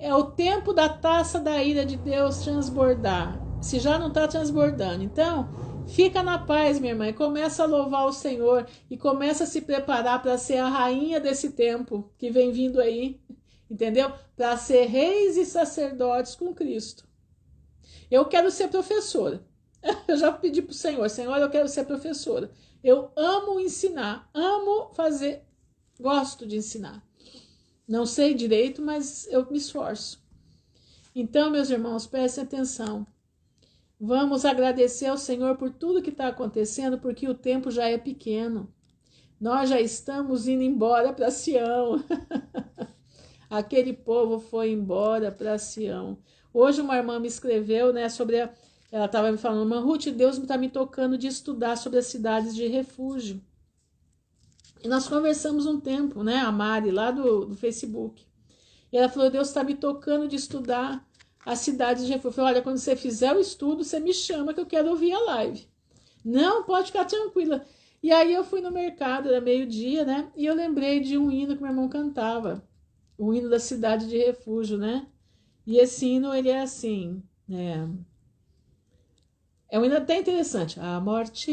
É o tempo da taça da ira de Deus transbordar. Se já não está transbordando. Então, fica na paz, minha irmã. E começa a louvar o Senhor. E começa a se preparar para ser a rainha desse tempo que vem vindo aí. Entendeu? Para ser reis e sacerdotes com Cristo. Eu quero ser professora. Eu já pedi para o Senhor. Senhor, eu quero ser professora. Eu amo ensinar. Amo fazer. Gosto de ensinar. Não sei direito, mas eu me esforço. Então, meus irmãos, prestem atenção. Vamos agradecer ao Senhor por tudo que está acontecendo, porque o tempo já é pequeno. Nós já estamos indo embora para Sião. Aquele povo foi embora para Sião. Hoje uma irmã me escreveu, né, ela estava me falando, irmã Ruth, Deus está me tocando de estudar sobre as cidades de refúgio. E nós conversamos um tempo, né, a Mari, lá do Facebook. E ela falou, Deus está me tocando de estudar as cidades de refúgio. Eu falei, olha, quando você fizer o estudo, você me chama que eu quero ouvir a live. Não, pode ficar tranquila. E aí eu fui no mercado, era meio-dia, né, e eu lembrei de um hino que meu irmão cantava. O hino da cidade de refúgio, né? E esse hino, ele é assim, né? É um hino até interessante. A morte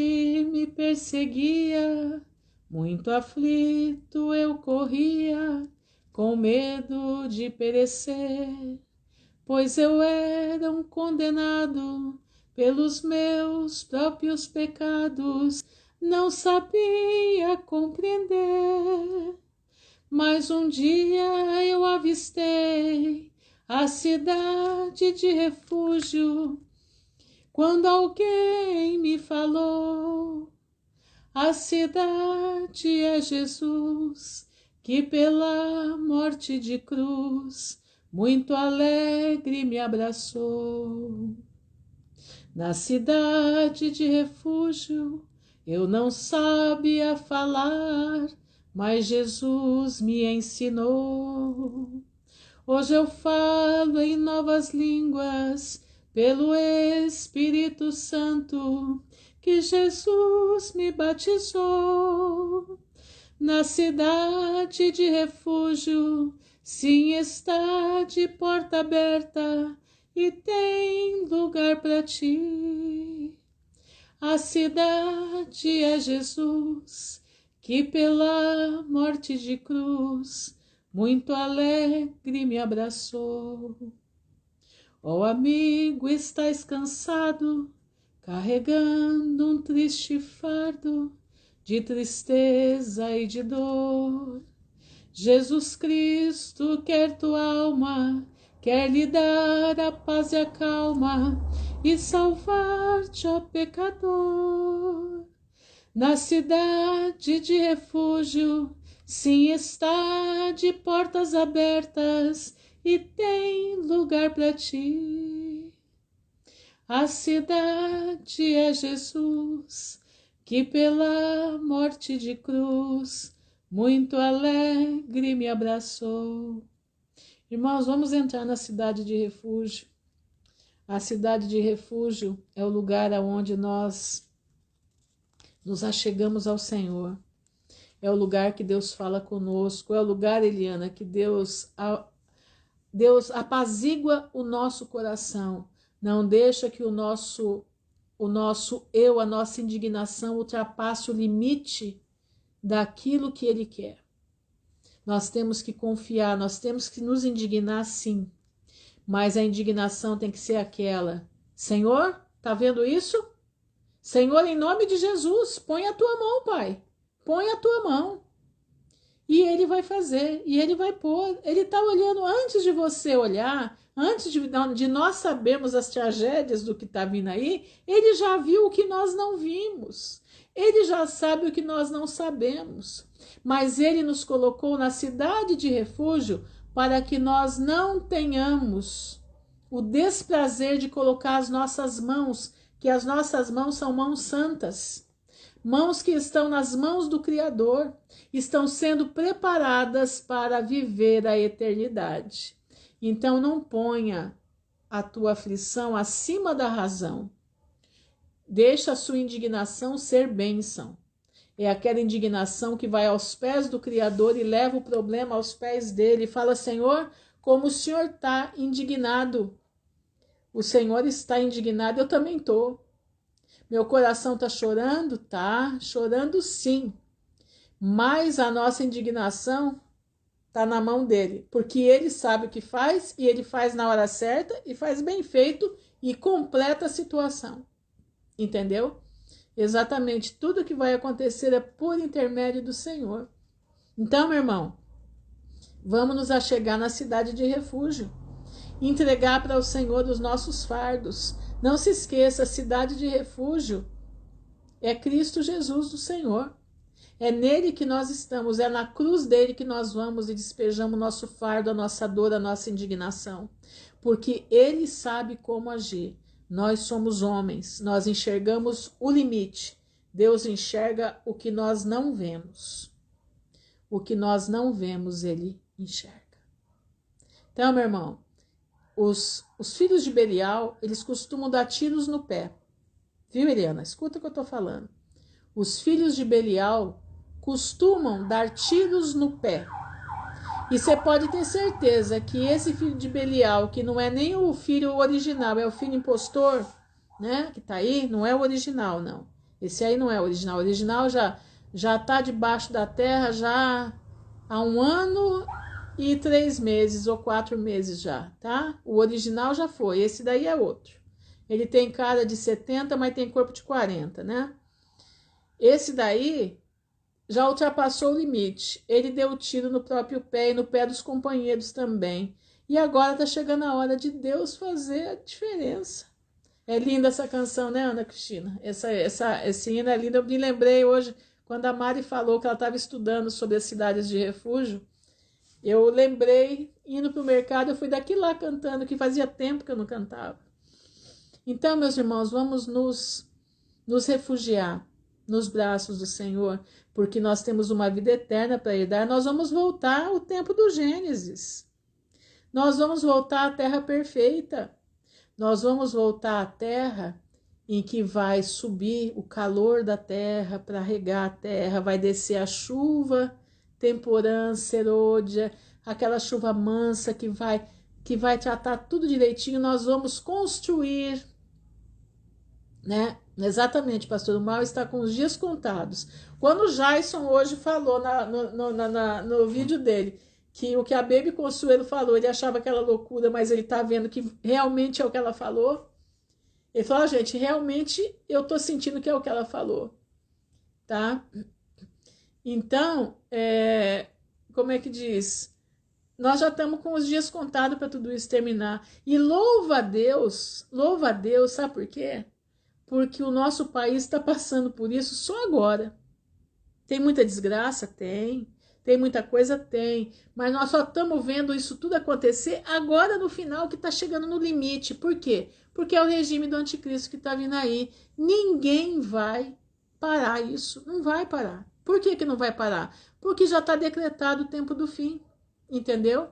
me perseguia, muito aflito eu corria, com medo de perecer, pois eu era um condenado pelos meus próprios pecados, não sabia compreender. Mas um dia eu avistei a cidade de refúgio, quando alguém me falou: a cidade é Jesus, que pela morte de cruz muito alegre me abraçou. Na cidade de refúgio eu não sabia falar, mas Jesus me ensinou. Hoje eu falo em novas línguas pelo Espírito Santo, que Jesus me batizou. Na cidade de refúgio, sim, está de porta aberta e tem lugar para ti. A cidade é Jesus, que pela morte de cruz muito alegre me abraçou. Ó amigo, estás cansado, carregando um triste fardo de tristeza e de dor. Jesus Cristo quer tua alma, quer lhe dar a paz e a calma e salvar-te, ó pecador. Na cidade de refúgio, sim, está de portas abertas e tem lugar para ti. A cidade é Jesus, que pela morte de cruz muito alegre me abraçou. Irmãos, vamos entrar na cidade de refúgio. A cidade de refúgio é o lugar onde nós nos achegamos ao Senhor. É o lugar que Deus fala conosco. É o lugar, Eliana, que Deus apazigua o nosso coração. Não deixa que o nosso eu, a nossa indignação ultrapasse o limite daquilo que Ele quer. Nós temos que confiar, nós temos que nos indignar, sim. Mas a indignação tem que ser aquela: Senhor, tá vendo isso? Senhor, em nome de Jesus, põe a tua mão, Pai. Põe a tua mão. E Ele vai fazer, e Ele vai pôr. Ele está olhando antes de você olhar, antes de nós sabermos as tragédias do que está vindo aí, Ele já viu o que nós não vimos. Ele já sabe o que nós não sabemos. Mas Ele nos colocou na cidade de refúgio para que nós não tenhamos o desprazer de colocar as nossas mãos, que as nossas mãos são mãos santas. Mãos que estão nas mãos do Criador, estão sendo preparadas para viver a eternidade. Então não ponha a tua aflição acima da razão. Deixa a sua indignação ser bênção. É aquela indignação que vai aos pés do Criador e leva o problema aos pés dele e fala: Senhor, como o Senhor está indignado. O Senhor está indignado, eu também estou. Meu coração está chorando? Tá, chorando sim. Mas a nossa indignação está na mão dele, porque ele sabe o que faz e ele faz na hora certa e faz bem feito e completa a situação. Entendeu? Exatamente tudo que vai acontecer é por intermédio do Senhor. Então, meu irmão, vamos nos achegar na cidade de refúgio, entregar para o Senhor os nossos fardos. Não se esqueça, a cidade de refúgio é Cristo Jesus do Senhor. É nele que nós estamos, é na cruz dele que nós vamos e despejamos o nosso fardo, a nossa dor, a nossa indignação. Porque ele sabe como agir. Nós somos homens, nós enxergamos o limite. Deus enxerga o que nós não vemos. O que nós não vemos, ele enxerga. Então, meu irmão, os filhos de Belial, eles costumam dar tiros no pé. Viu, Eliana? Escuta o que eu estou falando. Os filhos de Belial costumam dar tiros no pé. E você pode ter certeza que esse filho de Belial, que não é nem o filho original, é o filho impostor, né? Que tá aí, não é o original, não. Esse aí não é o original. O original já tá debaixo da terra já há 1 ano e 3 meses ou 4 meses já, tá? O original já foi. Esse daí é outro. Ele tem cara de 70, mas tem corpo de 40, né? Esse daí já ultrapassou o limite. Ele deu tiro no próprio pé e no pé dos companheiros também. E agora está chegando a hora de Deus fazer a diferença. É linda essa canção, né, Ana Cristina? Esse hino é lindo. Eu me lembrei hoje, quando a Mari falou que ela estava estudando sobre as cidades de refúgio. Eu lembrei, indo para o mercado, eu fui daqui lá cantando, que fazia tempo que eu não cantava. Então, meus irmãos, vamos nos refugiar nos braços do Senhor, porque nós temos uma vida eterna para herdar. Nós vamos voltar ao tempo do Gênesis. Nós vamos voltar à terra perfeita. Nós vamos voltar à terra em que vai subir o calor da terra para regar a terra, vai descer a chuva, temporã, serôdia, aquela chuva mansa que vai tratar tudo direitinho. Nós vamos construir, né? Exatamente, pastor, o mal está com os dias contados. Quando o Jason hoje falou no vídeo dele que o que a Baby Consuelo falou, ele achava aquela loucura, mas ele está vendo que realmente é o que ela falou. Ele falou, gente, realmente eu tô sentindo que é o que ela falou, tá? Então, como é que diz? Nós já estamos com os dias contados para tudo isso terminar. E louva a Deus, sabe por quê? Porque o nosso país está passando por isso só agora. Tem muita desgraça? Tem. Tem muita coisa? Tem. Mas nós só estamos vendo isso tudo acontecer agora no final, que está chegando no limite. Por quê? Porque é o regime do anticristo que está vindo aí. Ninguém vai parar isso. Não vai parar. Por que não vai parar? Porque já está decretado o tempo do fim. Entendeu?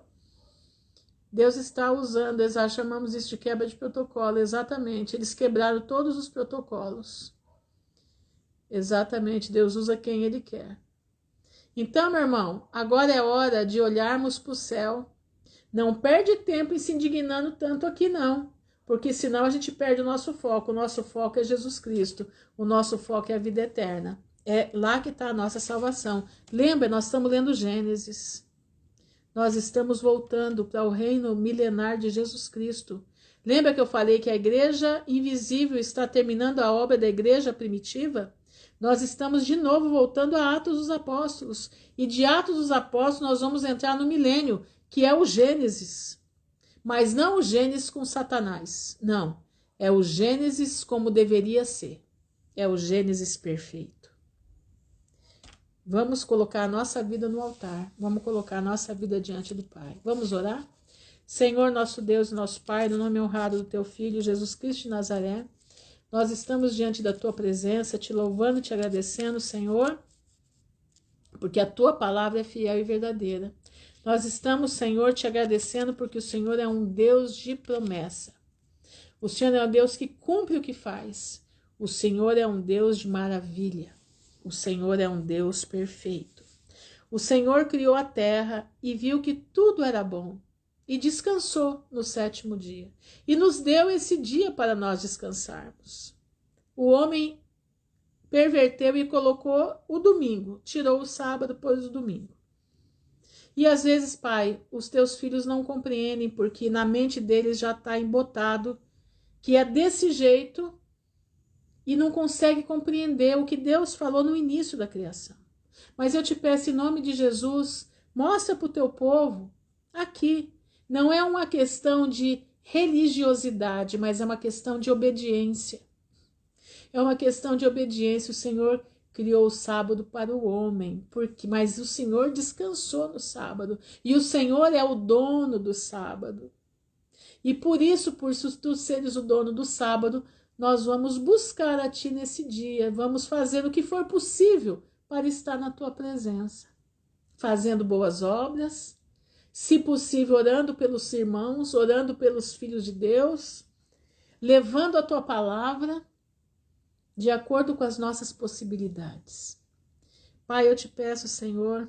Deus está usando, nós chamamos isso de quebra de protocolo, exatamente. Eles quebraram todos os protocolos. Exatamente, Deus usa quem Ele quer. Então, meu irmão, agora é hora de olharmos para o céu. Não perde tempo em se indignando tanto aqui, não. Porque senão a gente perde o nosso foco. O nosso foco é Jesus Cristo. O nosso foco é a vida eterna. É lá que está a nossa salvação. Lembra, nós estamos lendo Gênesis. Nós estamos voltando para o reino milenar de Jesus Cristo. Lembra que eu falei que a igreja invisível está terminando a obra da igreja primitiva? Nós estamos de novo voltando a Atos dos Apóstolos. E de Atos dos Apóstolos nós vamos entrar no milênio, que é o Gênesis. Mas não o Gênesis com Satanás. Não. É o Gênesis como deveria ser. É o Gênesis perfeito. Vamos colocar a nossa vida no altar. Vamos colocar a nossa vida diante do Pai. Vamos orar? Senhor, nosso Deus e nosso Pai, no nome honrado do Teu Filho, Jesus Cristo de Nazaré, nós estamos diante da Tua presença, te louvando e te agradecendo, Senhor, porque a Tua palavra é fiel e verdadeira. Nós estamos, Senhor, te agradecendo porque o Senhor é um Deus de promessa. O Senhor é um Deus que cumpre o que faz. O Senhor é um Deus de maravilha. O Senhor é um Deus perfeito. O Senhor criou a terra e viu que tudo era bom e descansou no 7º dia. E nos deu esse dia para nós descansarmos. O homem perverteu e colocou o domingo, tirou o sábado, pôs o domingo. E às vezes, Pai, os teus filhos não compreendem porque na mente deles já está embotado que é desse jeito e não consegue compreender o que Deus falou no início da criação. Mas eu te peço em nome de Jesus, mostra para o teu povo aqui. Não é uma questão de religiosidade, mas é uma questão de obediência. É uma questão de obediência. O Senhor criou o sábado para o homem, mas o Senhor descansou no sábado. E o Senhor é o dono do sábado. E por isso, por tu seres o dono do sábado, nós vamos buscar a Ti nesse dia. Vamos fazer o que for possível para estar na Tua presença. Fazendo boas obras, se possível orando pelos irmãos, orando pelos filhos de Deus, levando a Tua palavra de acordo com as nossas possibilidades. Pai, eu te peço, Senhor,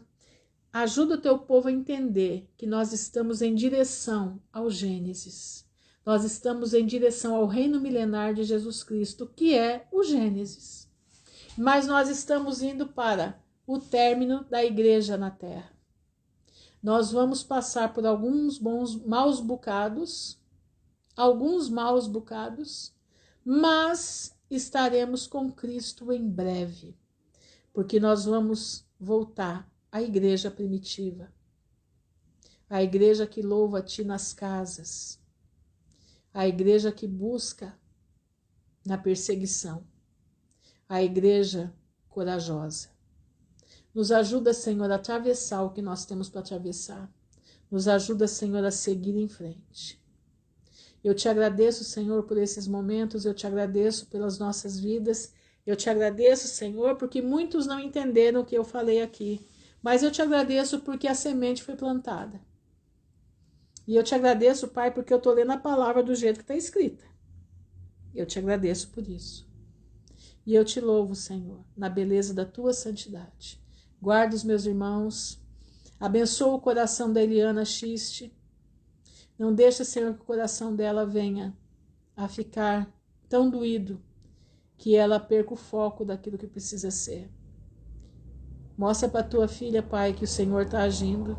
ajuda o Teu povo a entender que nós estamos em direção ao Gênesis. Nós estamos em direção ao reino milenar de Jesus Cristo, que é o Gênesis. Mas nós estamos indo para o término da igreja na terra. Nós vamos passar por alguns maus bocados, mas estaremos com Cristo em breve, porque nós vamos voltar à igreja primitiva, a igreja que louva a Ti nas casas, a igreja que busca na perseguição, a igreja corajosa. Nos ajuda, Senhor, a atravessar o que nós temos para atravessar. Nos ajuda, Senhor, a seguir em frente. Eu te agradeço, Senhor, por esses momentos, eu te agradeço pelas nossas vidas, eu te agradeço, Senhor, porque muitos não entenderam o que eu falei aqui, mas eu te agradeço porque a semente foi plantada. E eu te agradeço, Pai, porque eu estou lendo a palavra do jeito que está escrita. Eu te agradeço por isso. E eu te louvo, Senhor, na beleza da tua santidade. Guarda os meus irmãos, abençoa o coração da Eliana Xiste. Não deixa, Senhor, que o coração dela venha a ficar tão doído que ela perca o foco daquilo que precisa ser. Mostra para tua filha, Pai, que o Senhor está agindo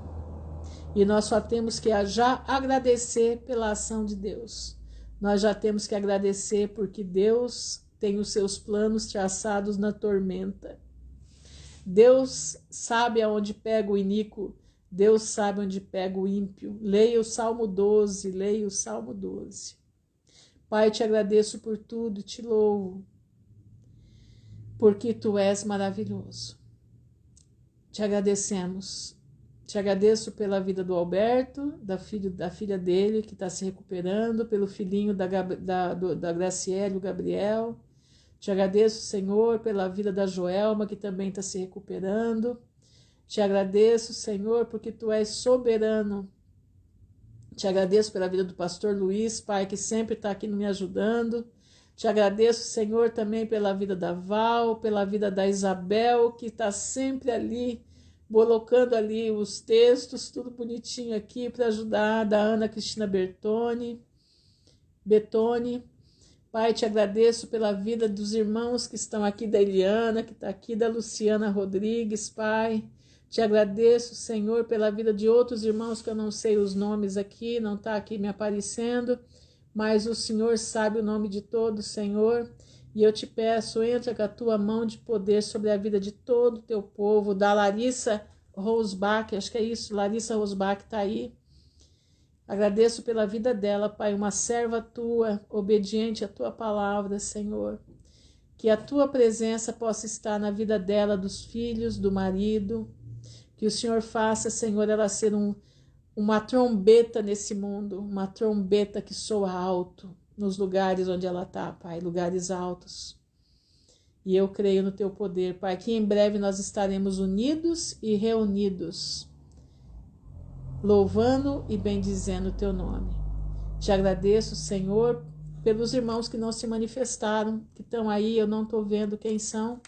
e nós só temos que já agradecer pela ação de Deus. Nós já temos que agradecer porque Deus tem os seus planos traçados na tormenta. Deus sabe aonde pega o iníquo, Deus sabe onde pega o ímpio. Leia o Salmo 12, leia o Salmo 12. Pai, te agradeço por tudo, te louvo, porque tu és maravilhoso. Te agradecemos. Te agradeço pela vida do Alberto, da filha dele que está se recuperando, pelo filhinho da Graciele, o Gabriel. Te agradeço, Senhor, pela vida da Joelma, que também está se recuperando. Te agradeço, Senhor, porque Tu és soberano. Te agradeço pela vida do pastor Luiz, Pai, que sempre está aqui me ajudando. Te agradeço, Senhor, também pela vida da Val, pela vida da Isabel, que está sempre ali, colocando ali os textos, tudo bonitinho aqui para ajudar, da Ana Cristina Betoni. Pai, te agradeço pela vida dos irmãos que estão aqui, da Eliana, que está aqui, da Luciana Rodrigues, Pai. Te agradeço, Senhor, pela vida de outros irmãos que eu não sei os nomes aqui, não está aqui me aparecendo, mas o Senhor sabe o nome de todos, Senhor. E eu te peço, entra com a tua mão de poder sobre a vida de todo o teu povo, da Larissa Rosbach, acho que é isso, Larissa Rosbach está aí. Agradeço pela vida dela, Pai, uma serva tua, obediente à tua palavra, Senhor. Que a tua presença possa estar na vida dela, dos filhos, do marido. Que o Senhor faça, Senhor, ela ser uma trombeta nesse mundo, uma trombeta que soa alto nos lugares onde ela está, Pai, lugares altos. E eu creio no teu poder, Pai, que em breve nós estaremos unidos e reunidos, louvando e bendizendo o teu nome. Te agradeço, Senhor, pelos irmãos que não se manifestaram, que estão aí, eu não estou vendo quem são,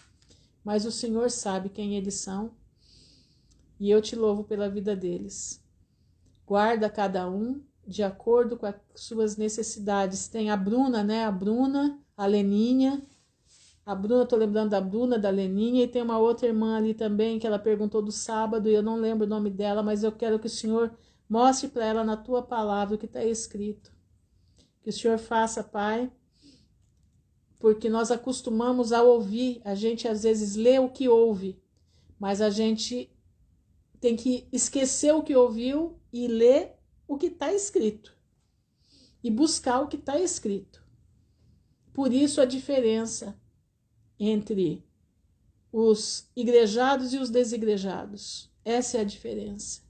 mas o Senhor sabe quem eles são, e eu te louvo pela vida deles. Guarda cada um de acordo com as suas necessidades. Tem a Bruna, né? A Bruna, a Leninha. A Bruna, estou lembrando da Bruna, da Leninha, e tem uma outra irmã ali também, que ela perguntou do sábado, e eu não lembro o nome dela, mas eu quero que o Senhor mostre para ela na tua palavra o que está escrito. Que o Senhor faça, Pai, porque nós acostumamos a ouvir, a gente às vezes lê o que ouve, mas a gente tem que esquecer o que ouviu e ler o que está escrito. E buscar o que está escrito. Por isso a diferença entre os igrejados e os desigrejados. Essa é a diferença.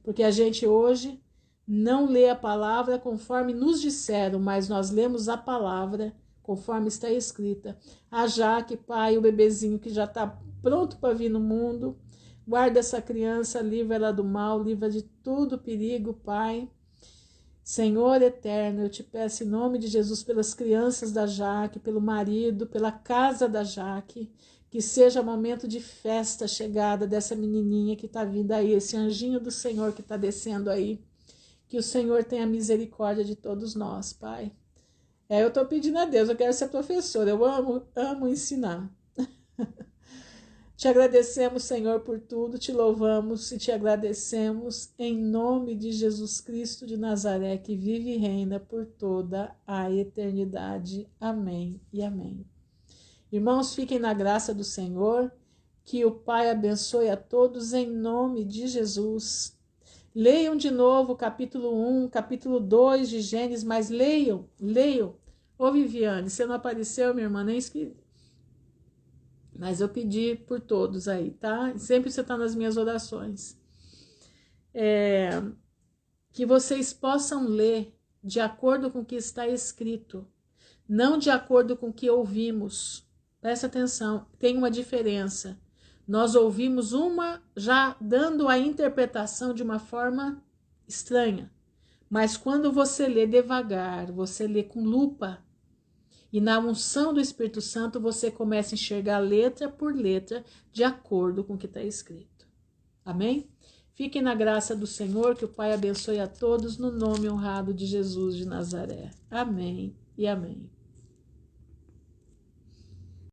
Porque a gente hoje não lê a palavra conforme nos disseram, mas nós lemos a palavra conforme está escrita. A Jaque, Pai, o bebezinho que já está pronto para vir no mundo, guarda essa criança, livra ela do mal, livra de todo perigo, Pai. Senhor eterno, eu te peço em nome de Jesus pelas crianças da Jaque, pelo marido, pela casa da Jaque, que seja momento de festa a chegada dessa menininha que está vindo aí, esse anjinho do Senhor que está descendo aí, Que o Senhor tenha misericórdia de todos nós, Pai. Eu estou pedindo a Deus, eu quero ser professora, eu amo ensinar. Te agradecemos, Senhor, por tudo, te louvamos e te agradecemos em nome de Jesus Cristo de Nazaré, que vive e reina por toda a eternidade. Amém e amém. Irmãos, fiquem na graça do Senhor, que o Pai abençoe a todos em nome de Jesus. Leiam de novo o capítulo 1, capítulo 2 de Gênesis, mas leiam. Ô Viviane, você não apareceu, minha irmã, nem escrevi. Mas eu pedi por todos aí, tá? Sempre você está nas minhas orações. Que vocês possam ler de acordo com o que está escrito, não de acordo com o que ouvimos. Presta atenção, tem uma diferença. Nós ouvimos uma já dando a interpretação de uma forma estranha. Mas quando você lê devagar, você lê com lupa, e na unção do Espírito Santo você começa a enxergar letra por letra de acordo com o que está escrito. Amém? Fiquem na graça do Senhor, que o Pai abençoe a todos no nome honrado de Jesus de Nazaré. Amém e amém.